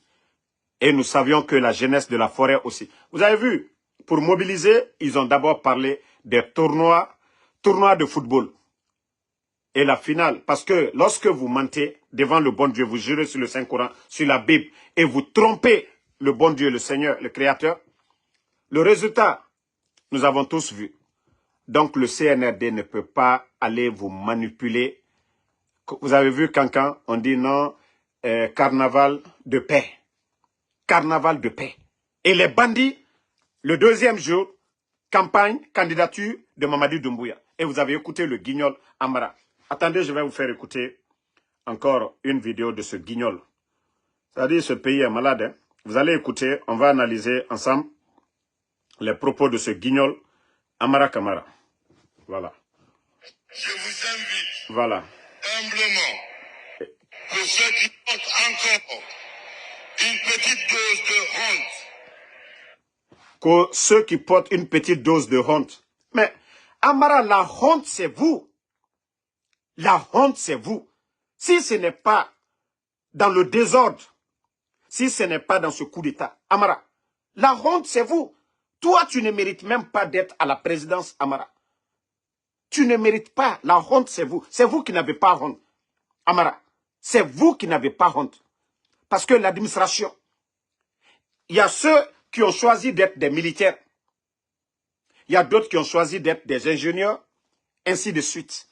S1: Et nous savions que la jeunesse de la forêt aussi. Vous avez vu, pour mobiliser, ils ont d'abord parlé des tournois de football. Et la finale, parce que lorsque vous mentez devant le bon Dieu, vous jurez sur le Saint-Coran, sur la Bible, et vous trompez le bon Dieu, le Seigneur, le Créateur, le résultat, nous avons tous vu. Donc le CNRD ne peut pas aller vous manipuler. Vous avez vu Cancan, on dit non, carnaval de paix. Carnaval de paix. Et les bandits, le deuxième jour, campagne, candidature de Mamadi Doumbouya. Et vous avez écouté le guignol Amara. Attendez, je vais vous faire écouter encore une vidéo de ce guignol. C'est-à-dire ce pays est malade. Hein? Vous allez écouter, on va analyser ensemble les propos de ce guignol Amara Kamara. Voilà.
S2: Je vous invite
S1: voilà.
S2: humblement que ceux qui portent encore une petite dose de honte.
S1: Que ceux qui portent une petite dose de honte. Mais Amara, la honte, c'est vous. La honte, c'est vous. Si ce n'est pas dans le désordre, si ce n'est pas dans ce coup d'État, Amara, la honte, c'est vous. Toi, tu ne mérites même pas d'être à la présidence, Amara. Tu ne mérites pas. La honte, c'est vous. C'est vous qui n'avez pas honte. Amara, c'est vous qui n'avez pas honte. Parce que l'administration, il y a ceux qui ont choisi d'être des militaires. Il y a d'autres qui ont choisi d'être des ingénieurs, ainsi de suite.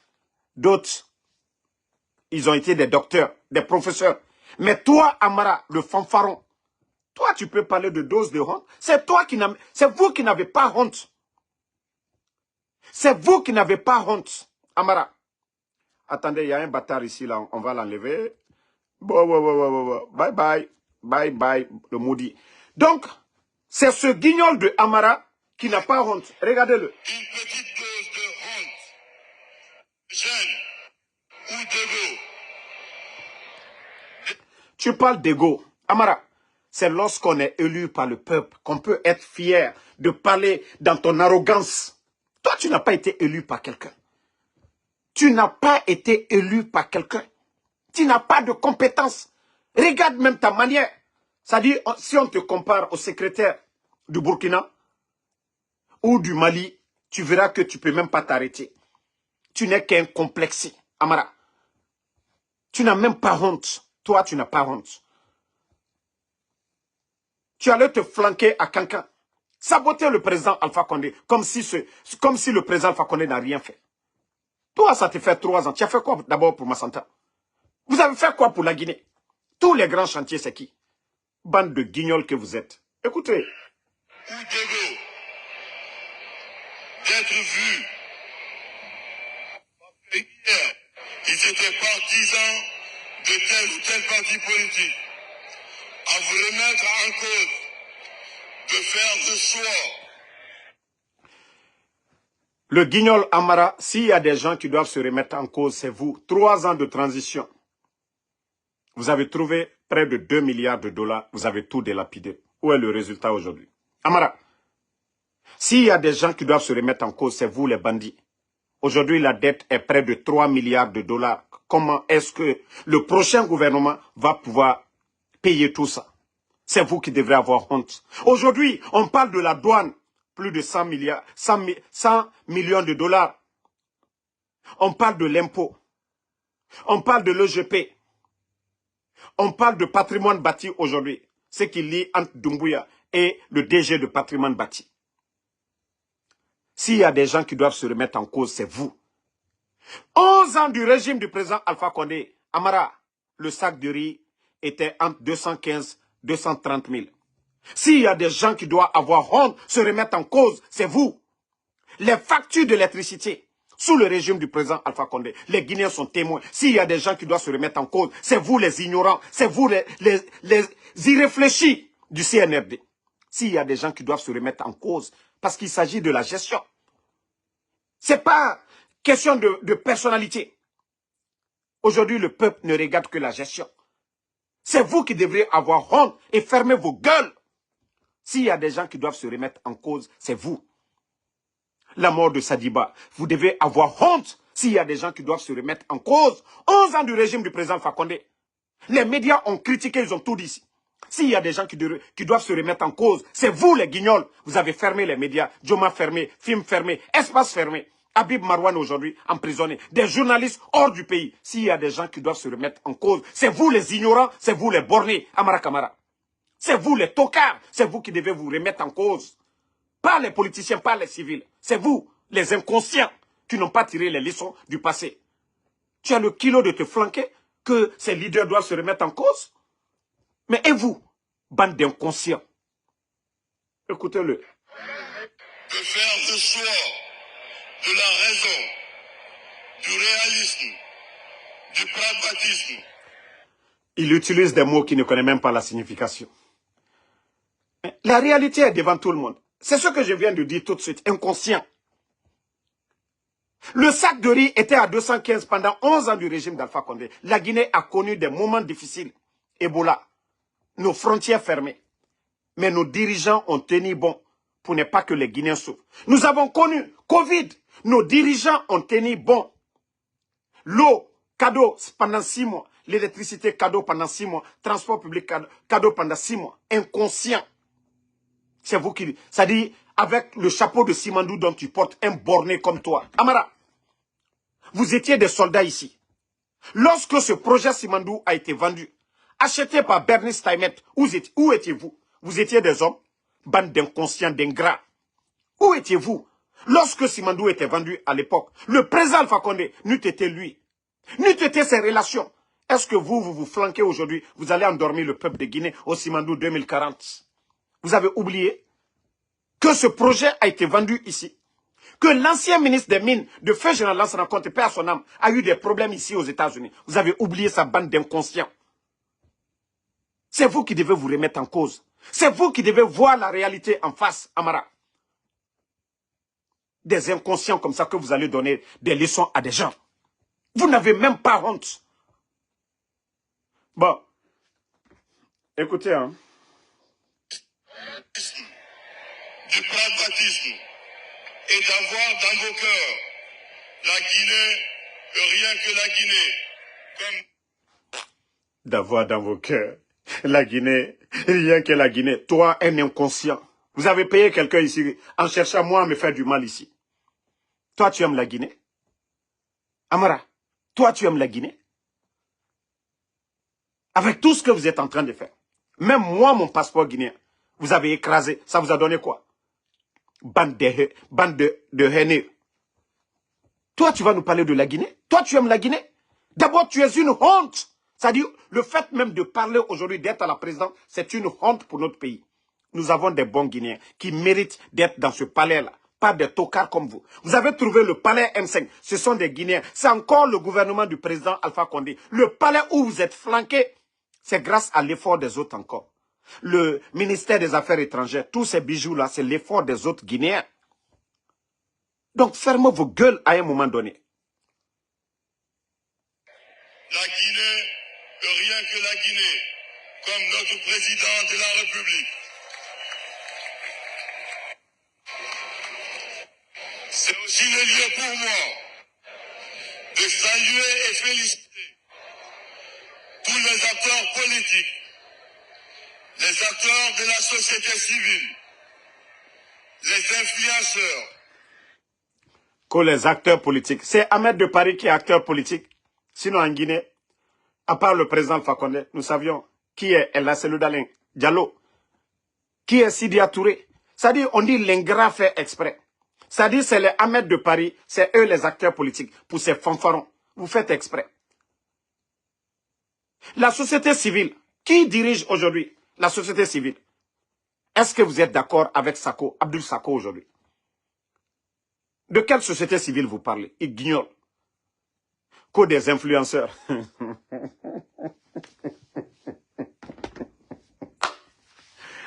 S1: D'autres, ils ont été des docteurs, des professeurs. Mais toi, Amara, le fanfaron, toi, tu peux parler de dose de honte. C'est vous qui n'avez pas honte. C'est vous qui n'avez pas honte, Amara. Attendez, il y a un bâtard ici, là, on va l'enlever. Bon. Bye bye. Bye bye, le maudit. Donc, c'est ce guignol de Amara qui n'a pas honte. Regardez-le.
S2: Une petite dose de honte, jeune ou d'égo.
S1: Tu parles d'égo. Amara, c'est lorsqu'on est élu par le peuple qu'on peut être fier de parler dans ton arrogance. Toi, tu n'as pas été élu par quelqu'un. Tu n'as pas été élu par quelqu'un. Tu n'as pas de compétences. Regarde même ta manière. C'est-à-dire, si on te compare au secrétaire du Burkina ou du Mali, tu verras que tu ne peux même pas t'arrêter. Tu n'es qu'un complexé, Amara. Tu n'as même pas honte. Toi, tu n'as pas honte. Tu allais te flanquer à Cancan. Saboter le président Alpha Condé, comme si le président Alpha Condé n'a rien fait. Toi, ça te fait 3 ans. Tu as fait quoi d'abord pour Massanta? Vous avez fait quoi pour la Guinée? Tous les grands chantiers, c'est qui? Bande de guignols que vous êtes. Écoutez.
S2: Ou Togo, d'être vus. Hier, ils étaient partisans de tel ou tel parti politique. À vous remettre en cause, de faire le choix.
S1: Le guignol Amara, s'il y a des gens qui doivent se remettre en cause, c'est vous. 3 ans de transition. Vous avez trouvé près de 2 milliards de dollars. Vous avez tout délapidé. Où est le résultat aujourd'hui? Amara, s'il y a des gens qui doivent se remettre en cause, c'est vous les bandits. Aujourd'hui, la dette est près de 3 milliards de dollars. Comment est-ce que le prochain gouvernement va pouvoir payer tout ça? C'est vous qui devrez avoir honte. Aujourd'hui, on parle de la douane. Plus de 100 millions de dollars. On parle de l'impôt. On parle de l'EGP. On parle de patrimoine bâti aujourd'hui. Ce qui lie entre Doumbouya et le DG de patrimoine bâti. S'il y a des gens qui doivent se remettre en cause, c'est vous. 11 ans du régime du président Alpha Condé. Amara, le sac de riz était entre 215 et 230 000. S'il y a des gens qui doivent avoir honte, se remettre en cause, c'est vous. Les factures d'électricité, sous le régime du président Alpha Condé, les Guinéens sont témoins. S'il y a des gens qui doivent se remettre en cause, c'est vous les ignorants, c'est vous les irréfléchis du CNRD. S'il y a des gens qui doivent se remettre en cause, parce qu'il s'agit de la gestion. Ce n'est pas question de personnalité. Aujourd'hui, le peuple ne regarde que la gestion. C'est vous qui devriez avoir honte et fermer vos gueules. S'il y a des gens qui doivent se remettre en cause, c'est vous. La mort de Sadiba, vous devez avoir honte s'il y a des gens qui doivent se remettre en cause. 11 ans du régime du président Fakonde. Les médias ont critiqué, ils ont tout dit. S'il y a des gens qui doivent se remettre en cause, c'est vous les guignols. Vous avez fermé les médias, Djoma fermé, film fermé, espace fermé. Habib Marwan aujourd'hui emprisonné, des journalistes hors du pays. S'il y a des gens qui doivent se remettre en cause, c'est vous les ignorants, c'est vous les bornés, Amara Kamara. C'est vous les tocards, c'est vous qui devez vous remettre en cause. Pas les politiciens, pas les civils. C'est vous, les inconscients, qui n'ont pas tiré les leçons du passé. Tu as le kilo de te flanquer que ces leaders doivent se remettre en cause? Mais et vous, bande d'inconscients? Écoutez-le.
S2: De faire le choix de la raison, du réalisme, du pragmatisme.
S1: Il utilise des mots qui ne connaissent même pas la signification. La réalité est devant tout le monde. C'est ce que je viens de dire tout de suite, inconscient. Le sac de riz était à 215 pendant 11 ans du régime d'Alpha Condé. La Guinée a connu des moments difficiles. Ebola, nos frontières fermées. Mais nos dirigeants ont tenu bon pour ne pas que les Guinéens souffrent. Nous avons connu Covid. Nos dirigeants ont tenu bon. L'eau, cadeau pendant 6 mois. L'électricité, cadeau pendant 6 mois. Transport public, cadeau pendant 6 mois. Inconscient. C'est vous qui... C'est-à-dire, avec le chapeau de Simandou dont tu portes, un borné comme toi. Amara, vous étiez des soldats ici. Lorsque ce projet Simandou a été vendu, acheté par Bernie Steinmetz, où étiez-vous? Vous étiez des hommes, bande d'inconscients, d'ingrats. Où étiez-vous? Lorsque Simandou était vendu à l'époque, le président Alpha Condé, n'eût été lui, n'eût été ses relations. Est-ce que vous flanquez aujourd'hui, vous allez endormir le peuple de Guinée au Simandou 2040? Vous avez oublié que ce projet a été vendu ici, que l'ancien ministre des Mines, de Feu Général Lansana Conté, paix à son âme, a eu des problèmes ici aux États-Unis. Vous avez oublié sa bande d'inconscients. C'est vous qui devez vous remettre en cause. C'est vous qui devez voir la réalité en face, Amara. Des inconscients comme ça que vous allez donner des leçons à des gens. Vous n'avez même pas honte. Bon, écoutez, hein.
S2: Du pragmatisme et d'avoir dans vos cœurs la Guinée, rien que la Guinée, comme...
S1: D'avoir dans vos cœurs la Guinée, rien que la Guinée. Toi, un inconscient. Vous avez payé quelqu'un ici en cherchant moi à me faire du mal ici. Toi, tu aimes la Guinée? Amara, toi, tu aimes la Guinée? Avec tout ce que vous êtes en train de faire. Même moi, mon passeport guinéen, vous avez écrasé. Ça vous a donné quoi? Bande de haineux. Toi, tu vas nous parler de la Guinée? Toi, tu aimes la Guinée? D'abord, tu es une honte. C'est-à-dire, le fait même de parler aujourd'hui, d'être à la présidence, c'est une honte pour notre pays. Nous avons des bons Guinéens qui méritent d'être dans ce palais-là. Pas des tocards comme vous. Vous avez trouvé le palais M5. Ce sont des Guinéens. C'est encore le gouvernement du président Alpha Condé. Le palais où vous êtes flanqués, c'est grâce à l'effort des autres encore. Le ministère des Affaires étrangères, tous ces bijoux-là, c'est l'effort des autres Guinéens. Donc, fermez vos gueules à un moment donné.
S2: La Guinée, rien que la Guinée, comme notre président de la République. C'est aussi le lieu pour moi de saluer et féliciter tous les acteurs politiques, les acteurs de la société civile, les influenceurs.
S1: Que les acteurs politiques. C'est Ahmed de Paris qui est acteur politique. Sinon, en Guinée, à part le président Alpha Condé, nous savions qui est El Seloudalin Diallo, qui est Sidia Touré. C'est-à-dire, on dit l'ingrat fait exprès. C'est-à-dire, c'est les Ahmed de Paris, c'est eux les acteurs politiques pour ces fanfarons. Vous faites exprès. La société civile, qui dirige aujourd'hui la société civile? Est-ce que vous êtes d'accord avec Sako, Abdul Sako aujourd'hui? De quelle société civile vous parlez? Il guignole. Que des influenceurs.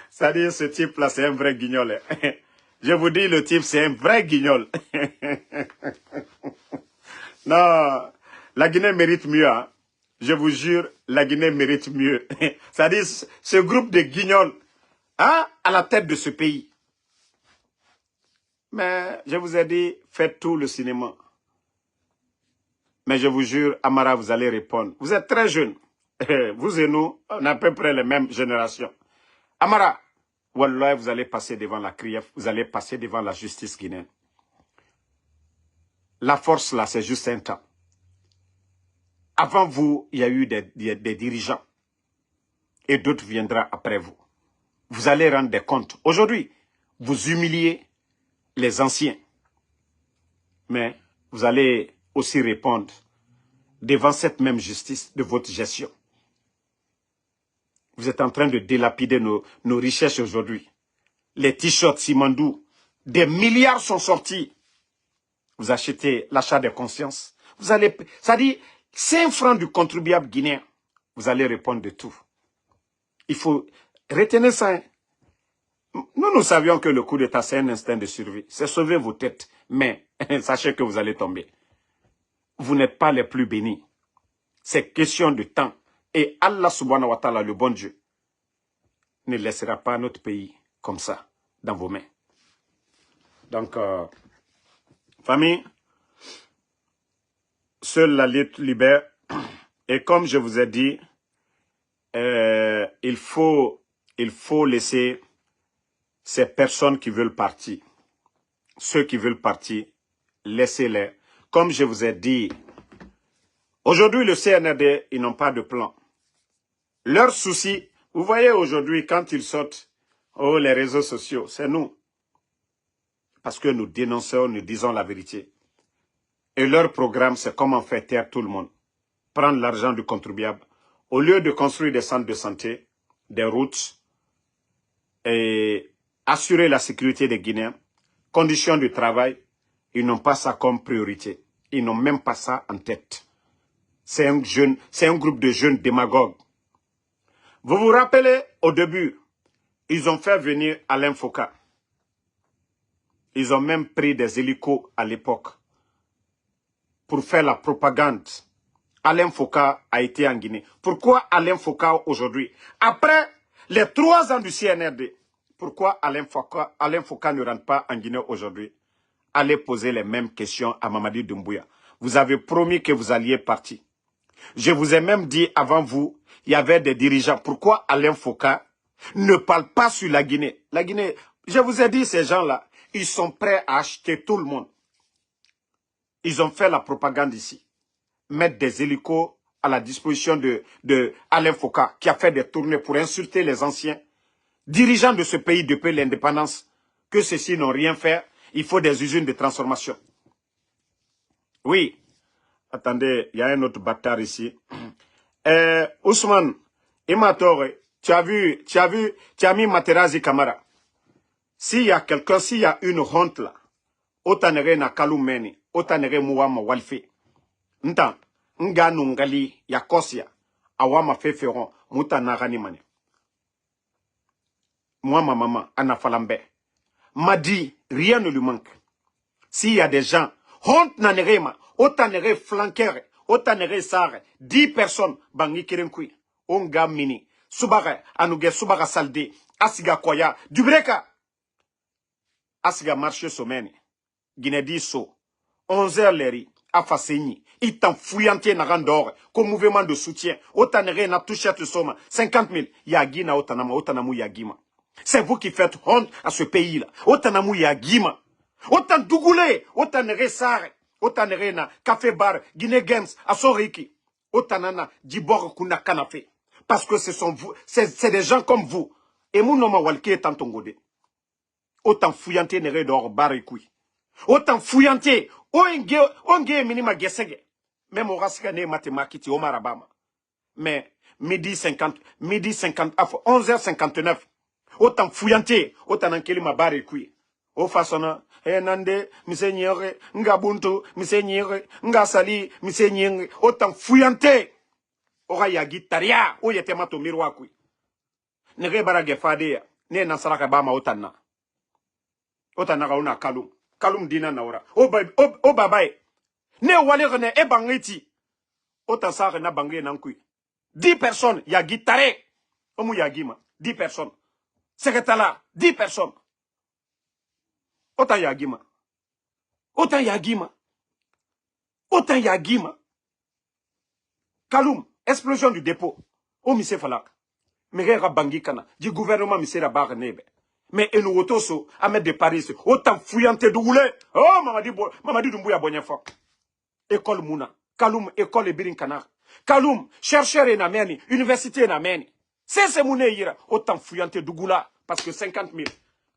S1: C'est-à-dire, ce type-là, c'est un vrai guignol. Je vous dis, le type, c'est un vrai guignol. Non, la Guinée mérite mieux. Hein. Je vous jure, la Guinée mérite mieux. C'est-à-dire, ce groupe de guignols hein, à la tête de ce pays. Mais je vous ai dit, faites tout le cinéma. Mais je vous jure, Amara, vous allez répondre. Vous êtes très jeune. Vous et nous, on a à peu près les mêmes générations. Amara, Wallah, vous allez passer devant la CRIEF, vous allez passer devant la justice guinéenne. La force, là, c'est juste un temps. Avant vous, il y a eu des dirigeants. Et d'autres viendront après vous. Vous allez rendre des comptes. Aujourd'hui, vous humiliez les anciens. Mais vous allez aussi répondre devant cette même justice de votre gestion. Vous êtes en train de dilapider nos richesses aujourd'hui. Les t-shirts Simandou, des milliards sont sortis. Vous achetez l'achat de conscience. Vous allez, ça dit, 5 francs du contribuable guinéen. Vous allez répondre de tout. Il faut retenir ça. Hein. Nous savions que le coup d'État, c'est un instinct de survie. C'est sauver vos têtes. Mais sachez que vous allez tomber. Vous n'êtes pas les plus bénis. C'est question de temps. Et Allah subhanahu wa ta'ala, le bon Dieu, ne laissera pas notre pays comme ça, dans vos mains. Donc, famille, seule la lutte libère. Et comme je vous ai dit, il faut laisser ces personnes qui veulent partir. Ceux qui veulent partir, laissez-les. Comme je vous ai dit, aujourd'hui, le CNRD, ils n'ont pas de plan. Leur souci, vous voyez aujourd'hui, quand ils sortent, oh, les réseaux sociaux, c'est nous. Parce que nous dénonçons, nous disons la vérité. Et leur programme, c'est comment faire taire tout le monde. Prendre l'argent du contribuable. Au lieu de construire des centres de santé, des routes, et assurer la sécurité des Guinéens, conditions de travail, ils n'ont pas ça comme priorité. Ils n'ont même pas ça en tête. C'est un groupe de jeunes démagogues. Vous vous rappelez, au début, ils ont fait venir Alain Foka. Ils ont même pris des hélicos à l'époque pour faire la propagande. Alain Foka a été en Guinée. Pourquoi Alain Foka aujourd'hui? Après les 3 ans du CNRD, pourquoi Alain Foka ne rentre pas en Guinée aujourd'hui? Allez poser les mêmes questions à Mamadi Doumbouya. Vous avez promis que vous alliez partir. Je vous ai même dit avant vous, il y avait des dirigeants. Pourquoi Alain Foka ne parle pas sur la Guinée? La Guinée, je vous ai dit, ces gens-là, ils sont prêts à acheter tout le monde. Ils ont fait la propagande ici. Mettre des hélicos à la disposition de Alain Foka, qui a fait des tournées pour insulter les anciens dirigeants de ce pays depuis l'indépendance, que ceux-ci n'ont rien fait. Il faut des usines de transformation. Oui. Attendez, il y a un autre bâtard ici. Ousmane, Imatore, tu as mis Materazi Kamara. S'il y a quelqu'un, s'il y a une honte là, otanere na Kaloumeni, otanere Mouama Walfi. Ntan, nga nungali ya kosia, awama feferon, muta narani mane. Moi, ma maman, Anna Falambe, m'a dit, rien ne lui manque. S'il y a des gens, honte nanerema, otanere flanqueur, otanere sare, 10 personnes, bangi kirenkui, onga mini, subare, anuge subara salde, asiga koya, dubreka, asiga marché someni, Guinée so, 11h leri, afaseni, itan fouillantier na randor, comme mouvement de soutien, otanere na touché te soma, 50 000, yagina otanama, otanamu yagima. C'est vous qui faites honte à ce pays-là. Otanamu yagima. Otan Dougoulé, Otan Resare, Otan Rena, Café Bar, Guinée Games, Asoriki, Otanana, Djibor Kuna Kanafé. Parce que c'est des gens comme vous. Et mon nom Walke est en tongode. Otan fouillante nere d'or barikui. Otan fouillante, onge minima gesege. Même au raskane mathématique, au marabama. Mais, midi 50, 11h59. Otan fouillante, otan ankeli ma barikui. O façonna, nande, misenyere, nga buntu, misenyere, nga sali, misenyere, autant fouillante. Ora yagi taria, o yete mato mirwakui. Nere barage fadea, ne nasaraka bama otanna. Otanna kauna kalum. Kalum dina naora. O babae. Ne wale rene e bangeti. Otan sare na bangé nankui. 10 personnes, yagi tare. Omu yagima, 10 personnes. Sekretala, 10 personnes. Otan yagima. Otan yagima. Otan yagima. Kaloum, explosion du dépôt. O mise falak. Mère bangi kana. Du gouvernement mise la barre nebe. Mais enu otoso, à mettre de Paris. Otan fouillante dougoulé. Oh, mamadi dumbuya bonyefa. École Mouna. Kaloum, école Birin Kanar. Kaloum, chercheur en ameni. Université en ameni. C'est mouné ira. Otan fouillante dougoula. Parce que 50 000.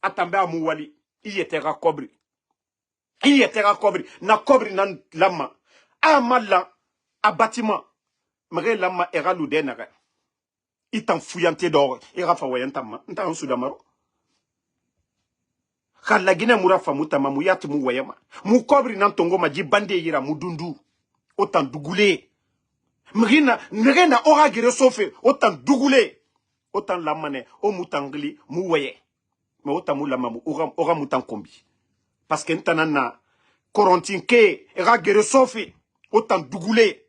S1: Atambe à Mouwali. Il était rakobri. Il était rakobri. Na kobri nan lama. A mala. A bâtiment. Mre lama era ludenere. Il t'en fouillante d'or. Era fawayantama. Nta en soudamaro. Kala Guinée moura famutama. Mouyat mouwayama. Mou kobri nan tongo ma di bande yira mudundu. Otan dougoulé. Mrena ora gire sofe. Otan dougoulé. Otan lamane. O moutangli mouwaye. Mais autant moulama ora moutan kombi. Parce que n'tanana korontinke era gere sofi autant dougoulé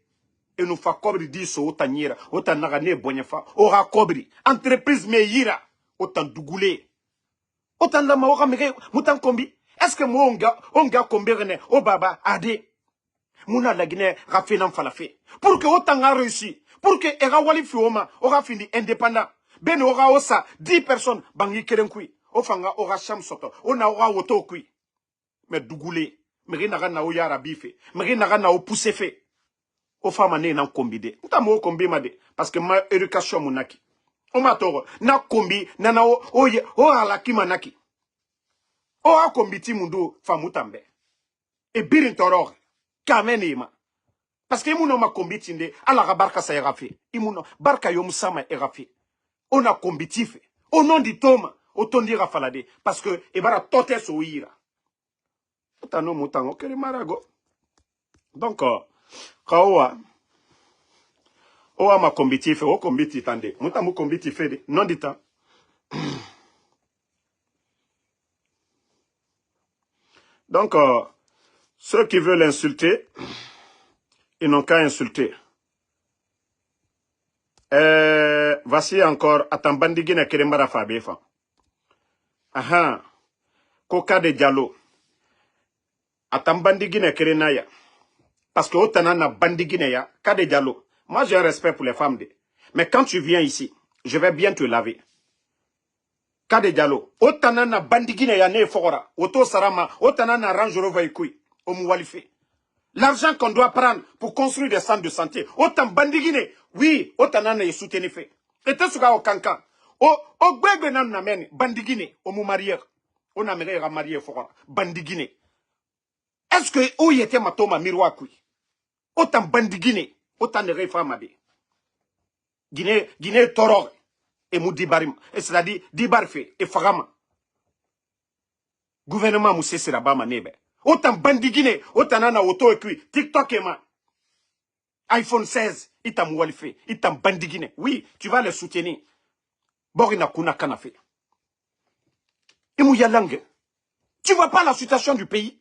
S1: et nous fa kobri diso autant nyira autant nagane bonyefa ora kobri entreprise me yira autant dougoulé autant lama ora mege moutan kombi. Est-ce que moi onga komberne o baba ade mouna la Guinée rafenam falafé pour que autant a réussi pour que era wali fioma ora fini indépendant ben ora osa 10 personnes bangi kerenkui. Ofanga ora sham soto. Ona ora woto kui. Mais dougoulé. Meri naga na o yara bife. Meri naga na o pousse fe. O fama ne nan kombide. Nta mo kombi made. Parce que ma éducation monaki. O ma toro. Na kombi. Nana o alaki manaki. O a kombiti mundu famutambe. E birin toror. Kamene ima. Parce que imuno ma kombiti nde. Ala barka sa erafe. Imuno. Barka yomusama erafe. On a kombitif. Au nom du tome. Autant dire à Falade. Parce que, ebara tote souira. Otano mutango, kere marago. Donc, kaoa. Oa ma kombiti fe, o kombiti tande. Mutamu kombiti fe de, non dita. Donc, ceux qui veulent insulter, ils n'ont qu'à insulter. Voici encore, atambandigine kerembara fabefa. Aha, Koka de Diallo. Attends, bandigine kerenaya. Parce que autanana bandigine ya, Kade Diallo. Moi, j'ai un respect pour les femmes. Mais quand tu viens ici, je vais bien te laver. Kade Diallo. Autanana bandigine ya ne fora. Auto sarama, autanana ranjoro vaikui. Omuwalife. L'argent qu'on doit prendre pour construire des centres de santé. Autant bandigine. Oui, autanana est soutenu fait. Et tout ce au cancan. O gbegbe nan nameni bandigine o mu marier on a mere marier fora bandigine. Est-ce que o yete matoma miroir kui autant bandigine autant de femme de Guinée Toror et Moudibarim. C'est-à-dire Dibarfe et Fagama. Gouvernement Moussé Serabama Nebe. Autant bandi Guinée, autant nana auto écrit, TikTok et ma. iPhone 16, itam Walife, itam bandi Guinée. Oui, tu vas les soutenir. Borina Kuna Kanafe. Imou Yalangue. Tu vois pas la situation du pays?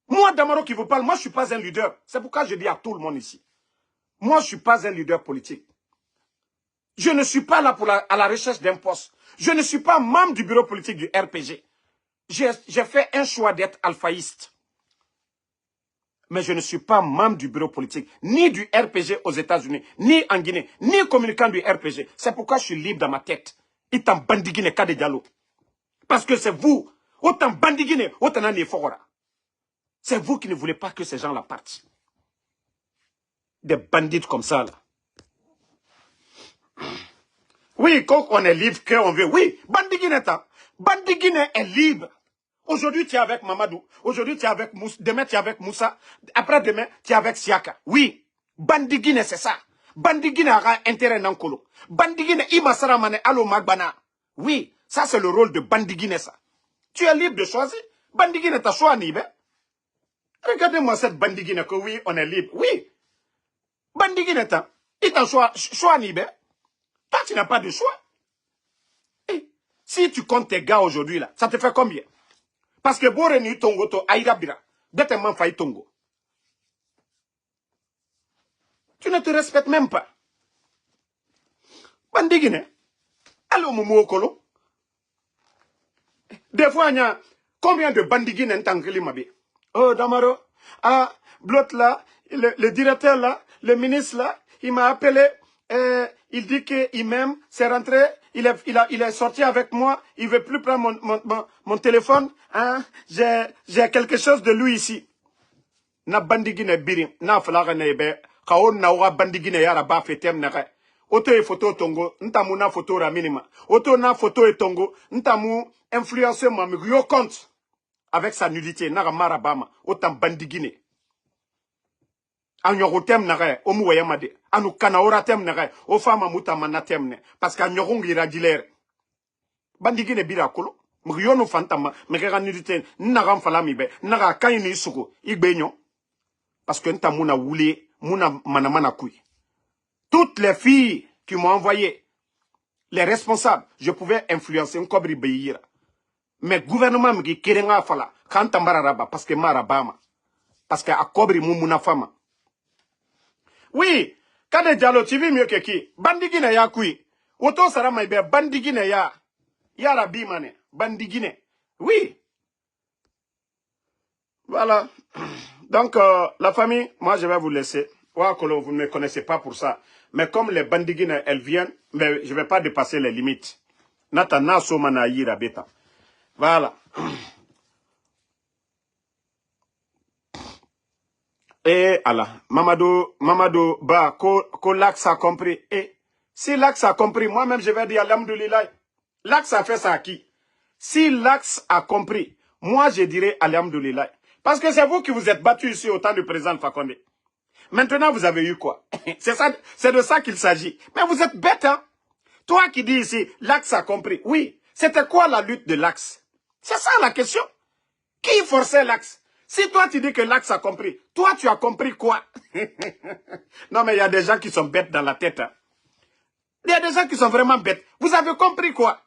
S1: Moi, Damaro qui vous parle, moi je suis pas un leader. C'est pourquoi je dis à tout le monde ici. Moi, je suis pas un leader politique. Je ne suis pas là à la recherche d'un poste. Je ne suis pas membre du bureau politique du RPG. J'ai fait un choix d'être alphaïste. Mais je ne suis pas membre du bureau politique, ni du RPG aux États-Unis, ni en Guinée, ni communicant du RPG. C'est pourquoi je suis libre dans ma tête. Itam bandigine kade diallo. Parce que c'est vous, autant bandigine, autant nani fora. C'est vous qui ne voulez pas que ces gens-là partent. Des bandits comme ça, là. Oui, quand on est libre, qu'on veut. Oui, bandigine est libre. Aujourd'hui, tu es avec Mamadou. Aujourd'hui, tu es avec Moussa. Demain, tu es avec Moussa. Après-demain, tu es avec Siaka. Oui. Bandigine, c'est ça. Bandigine a intérêt dans Kolo. Bandigine, Imasara Mane, Alo Magbana. Oui. Ça, c'est le rôle de Bandigine, ça. Tu es libre de choisir. Bandigine, t'as choix, Nibe. Regardez-moi cette Bandigine que oui, on est libre. Oui. Bandigine, t'as choix, Nibe. Toi, tu n'as pas de choix. Et si tu comptes tes gars aujourd'hui, là, ça te fait combien? Parce que Boreni Tongo to Aïrabira, bêtement failli Tongo. Tu ne te respectes même pas. Bandigine, allô Moumou Okolo. Des fois, il y a combien de bandigines en tant que l'imabé? Oh, Damaro, ah, Blot là, le directeur là, le ministre là, il m'a appelé, il dit qu'il m'aime, c'est rentré, il est sorti avec moi, il veut plus prendre mon téléphone, hein, j'ai quelque chose de lui ici. Na bandigine birim, na falaga nebe, kaon na wa bandigine yara ba fetem nere. Oto e photo tongo, ntamu na photo ra minima. Oto na photo e tongo, ntamu influencer mami yo compte avec sa nudité, nara marabama, otam bandigine. Anyo tem nere, omu wayamade, anu kanaora tem nere, o fama mutamana temne, parce qu'anyorong iradilere. Bandigine bira kolo, mriyono fantama, mekera nudité, nara mfalami be, nara kayini suko, igbenyo. Parce que ntamuna woulé, muna manamana koui. Toutes les filles qui m'ont envoyé, les responsables, je pouvais influencer un kobri beira. Mais le gouvernement me dit kérenga fala, quand raba, parce que marabama. Parce que a kobri mumuna fama. Oui, kade dialo, tu vis mieux que qui? Bandigine ya koui. Oto sarama ibe, bandigine ya. Ya rabi mane, bandigine. Oui. Voilà. Donc, la famille, moi, je vais vous laisser. Ouakolo, vous ne me connaissez pas pour ça. Mais comme les bandigines, elles viennent, mais je ne vais pas dépasser les limites. Natana somana yira beta. Voilà. Et Allah, Mamadou, bah, ko l'Axe a compris. Et si l'Axe a compris, moi-même, je vais dire alhamdoulilah. L'Axe a fait ça à qui? Si l'Axe a compris, moi, je dirais alhamdoulilah. Parce que c'est vous qui vous êtes battus ici au temps du président Fakonde. Maintenant, vous avez eu quoi? C'est de ça qu'il s'agit. Mais vous êtes bête, hein? Toi qui dis ici, l'Axe a compris. Oui, c'était quoi la lutte de l'Axe? C'est ça la question. Qui forçait l'Axe? Si toi tu dis que l'Axe a compris, toi tu as compris quoi? Non mais il y a des gens qui sont bêtes dans la tête. Hein? Il y a des gens qui sont vraiment bêtes. Vous avez compris quoi?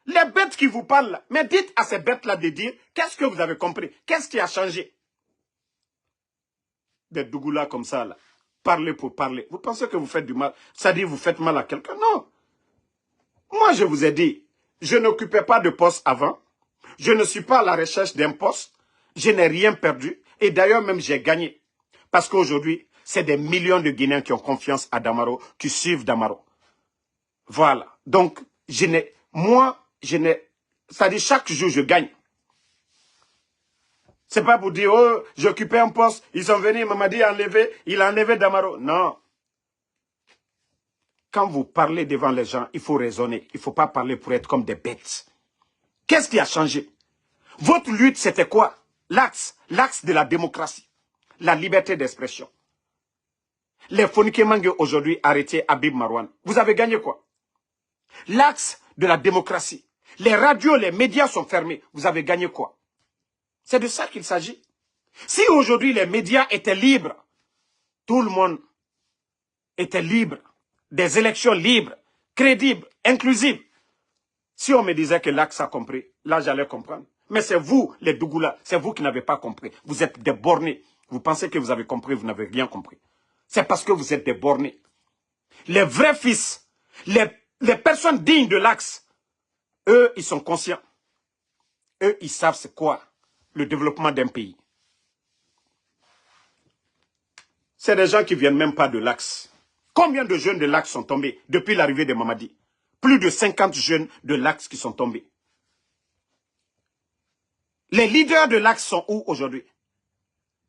S1: Les bêtes qui vous parlent, mais dites à ces bêtes-là de dire, qu'est-ce que vous avez compris? Qu'est-ce qui a changé? Des dougoulas comme ça, là. Parler pour parler. Vous pensez que vous faites du mal? Ça dit vous faites mal à quelqu'un? Non. Moi, je vous ai dit, je n'occupais pas de poste avant. Je ne suis pas à la recherche d'un poste. Je n'ai rien perdu. Et d'ailleurs, même, j'ai gagné. Parce qu'aujourd'hui, c'est des millions de Guinéens qui ont confiance à Damaro, qui suivent Damaro. Voilà. Donc, c'est-à-dire chaque jour, je gagne. C'est pas pour dire, oh, j'occupais un poste, ils sont venus, Mamadi il a enlevé Damaro. Non. Quand vous parlez devant les gens, il faut raisonner. Il ne faut pas parler pour être comme des bêtes. Qu'est-ce qui a changé? Votre lutte, c'était quoi? L'axe de la démocratie. La liberté d'expression. les Fonike Mange aujourd'hui arrêtés Habib Marwan. Vous avez gagné quoi? L'axe de la démocratie. Les radios, les médias sont fermés. Vous avez gagné quoi? C'est de ça qu'il s'agit. Si aujourd'hui les médias étaient libres, tout le monde était libre, des élections libres, crédibles, inclusives. Si on me disait que l'Axe a compris, là j'allais comprendre. Mais c'est vous, les Dougoula, c'est vous qui n'avez pas compris. Vous êtes des bornés. Vous pensez que vous avez compris, vous n'avez rien compris. C'est parce que vous êtes des bornés. Les vrais fils, les personnes dignes de l'Axe, eux, ils sont conscients. Eux, ils savent c'est quoi le développement d'un pays. C'est des gens qui ne viennent même pas de l'Axe. Combien de jeunes de l'Axe sont tombés depuis l'arrivée de Mamadi? Plus de 50 jeunes de l'Axe qui sont tombés. Les leaders de l'Axe sont où aujourd'hui?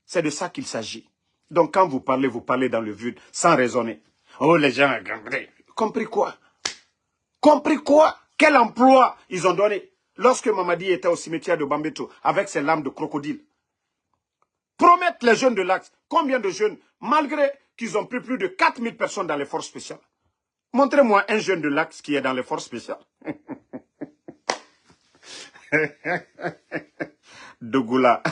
S1: C'est de ça qu'il s'agit. Donc quand vous parlez dans le vide, sans raisonner. Oh, les gens ont compris. Compris quoi? Compris quoi? Quel emploi ils ont donné lorsque Mamadi était au cimetière de Bambeto avec ses lames de crocodile? Promettre les jeunes de l'Axe. Combien de jeunes, malgré qu'ils ont pris plus de 4000 personnes dans les forces spéciales? Montrez-moi un jeune de l'Axe qui est dans les forces spéciales. Dougoula.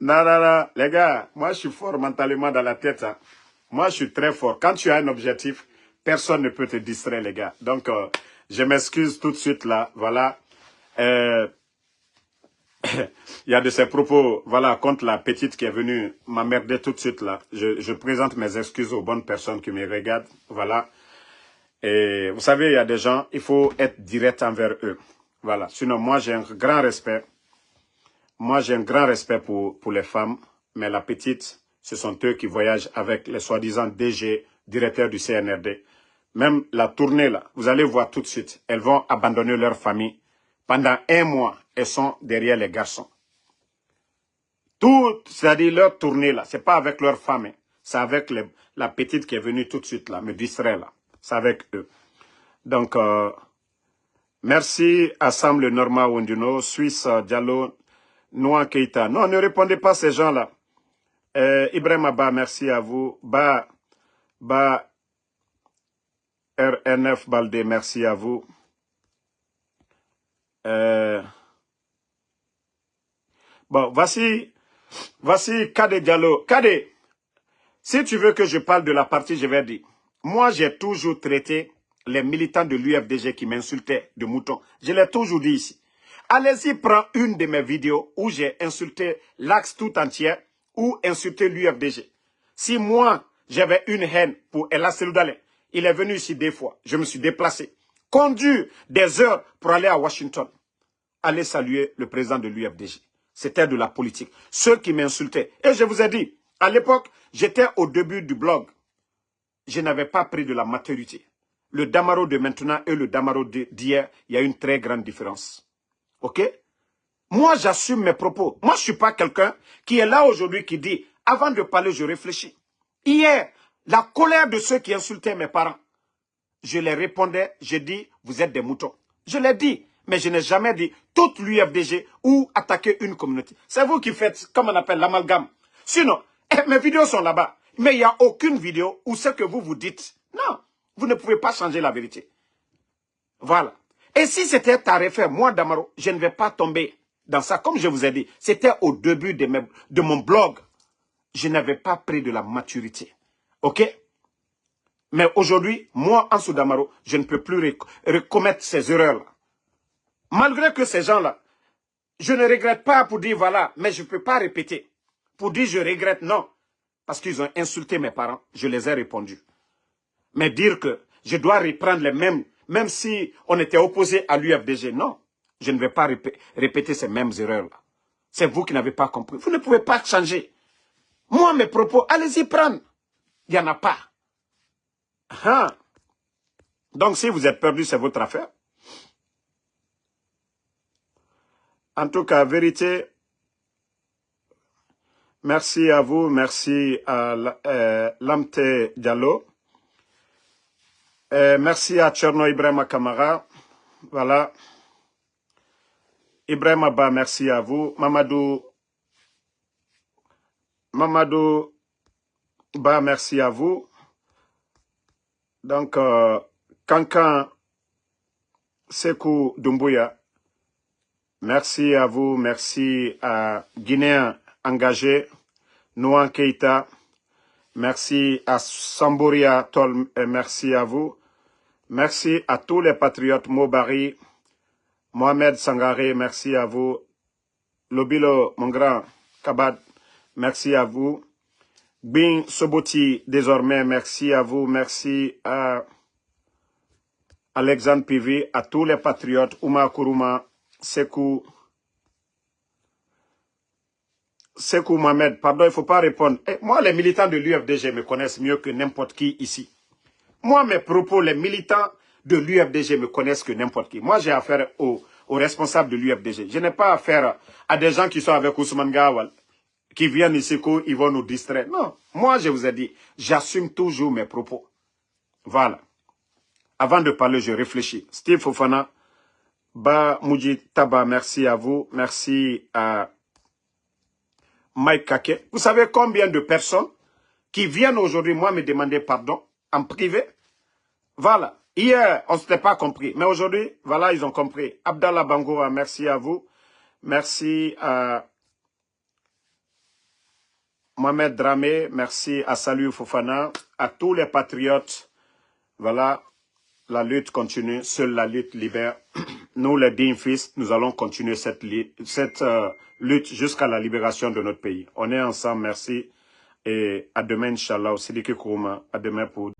S1: Non, les gars, moi je suis fort mentalement dans la tête. Hein. Moi je suis très fort. Quand tu as un objectif, personne ne peut te distraire, les gars. Donc, je m'excuse tout de suite là. Voilà. Il y a de ces propos, voilà, contre la petite qui est venue m'emmerder tout de suite là. Je présente mes excuses aux bonnes personnes qui me regardent. Voilà. Et vous savez, il y a des gens, il faut être direct envers eux. Voilà. Sinon, moi, j'ai un grand respect. Moi, j'ai un grand respect pour les femmes. Mais la petite, ce sont eux qui voyagent avec les soi-disant DG, directeurs du CNRD. Même la tournée, là, vous allez voir tout de suite. Elles vont abandonner leur famille. Pendant 1 mois, elles sont derrière les garçons. Tout, c'est-à-dire leur tournée, là, c'est pas avec leur femme. Hein. C'est avec la petite qui est venue tout de suite, là, me distraire, là. C'est avec eux. Donc, merci à Sam le Norma Wonduno, Suisse Diallo, Noa Keita. Non, ne répondez pas à ces gens-là. Ibrahim Abba, merci à vous. Ba RNF Baldé, merci à vous. Bon, voici Kade Diallo. Kade, si tu veux que je parle de la partie, je vais dire. Moi, j'ai toujours traité les militants de l'UFDG qui m'insultaient de moutons. Je l'ai toujours dit ici. Allez-y, prends une de mes vidéos où j'ai insulté l'Axe tout entier ou insulté l'UFDG. Si moi, j'avais une haine pour Ella Seloudalé, il est venu ici 2 fois. Je me suis déplacé, conduit des heures pour aller à Washington. Allez saluer le président de l'UFDG. C'était de la politique. Ceux qui m'insultaient. Et je vous ai dit, à l'époque, j'étais au début du blog. Je n'avais pas pris de la maturité. Le Damaro de maintenant et le Damaro d'hier, il y a une très grande différence. Ok? Moi, j'assume mes propos. Moi, je ne suis pas quelqu'un qui est là aujourd'hui qui dit, avant de parler, je réfléchis. Hier, la colère de ceux qui insultaient mes parents, je les répondais, j'ai dit, vous êtes des moutons. Je l'ai dit, mais je n'ai jamais dit toute l'UFDG ou attaquer une communauté. C'est vous qui faites, comme on appelle, l'amalgame. Sinon, mes vidéos sont là-bas. Mais il n'y a aucune vidéo où ce que vous dites. Non, vous ne pouvez pas changer la vérité. Voilà. Et si c'était à refaire, moi, Damaro, je ne vais pas tomber dans ça. Comme je vous ai dit, c'était au début de mon blog. Je n'avais pas pris de la maturité. OK? Mais aujourd'hui, moi, Ansou Damaro, je ne peux plus recommettre ces erreurs-là. Malgré que ces gens-là, je ne regrette pas pour dire voilà, mais je ne peux pas répéter. Pour dire je regrette, non. Parce qu'ils ont insulté mes parents, je les ai répondu. Mais dire que je dois reprendre les mêmes, même si on était opposé à l'UFDG, non. Je ne vais pas répéter ces mêmes erreurs-là. C'est vous qui n'avez pas compris. Vous ne pouvez pas changer. Moi, mes propos, allez-y prendre. Il n'y en a pas. Ah. Donc, si vous êtes perdu, c'est votre affaire. En tout cas, vérité, merci à vous, merci à Lamte Diallo. Merci à Tcherno Ibrahima Kamara. Voilà. Ibrahima Abba, merci à vous. Mamadou Bah, merci à vous. Donc, Kankan Sekou Doumbouya, merci à vous, merci à Guinéen engagé, Nouan Keita, merci à Samboria Tol, merci à vous. Merci à tous les patriotes, Mobari, Mohamed Sangaré, merci à vous. Lobilo, mon grand Kabad, merci à vous. Bin Soboti, désormais, merci à vous. Merci à Alexandre Pivi, à tous les patriotes, Ouma Kourouma, Sekou Mohamed, pardon, il ne faut pas répondre. Moi, les militants de l'UFDG me connaissent mieux que n'importe qui ici. Moi, mes propos, les militants de l'UFDG me connaissent que n'importe qui. Moi, j'ai affaire aux responsables de l'UFDG. Je n'ai pas affaire à des gens qui sont avec Ousmane Gawal, qui viennent ici, ils vont nous distraire. Non, moi, je vous ai dit, j'assume toujours mes propos. Voilà. Avant de parler, je réfléchis. Steve Fofana, Ba Moudji Taba, merci à vous. Merci à Mike Kake. Vous savez combien de personnes qui viennent aujourd'hui, moi, me demander pardon en privé? Voilà. Hier, on ne s'était pas compris. Mais aujourd'hui, voilà, ils ont compris. Abdallah Bangoura, merci à vous. Merci à Mohamed Dramé. Merci à Salou Fofana. À tous les patriotes. Voilà. La lutte continue. Seule la lutte libère. Nous, les dignes fils, nous allons continuer cette lutte jusqu'à la libération de notre pays. On est ensemble. Merci. Et à demain, Inch'Allah. Sidiki Kourouma. À demain pour...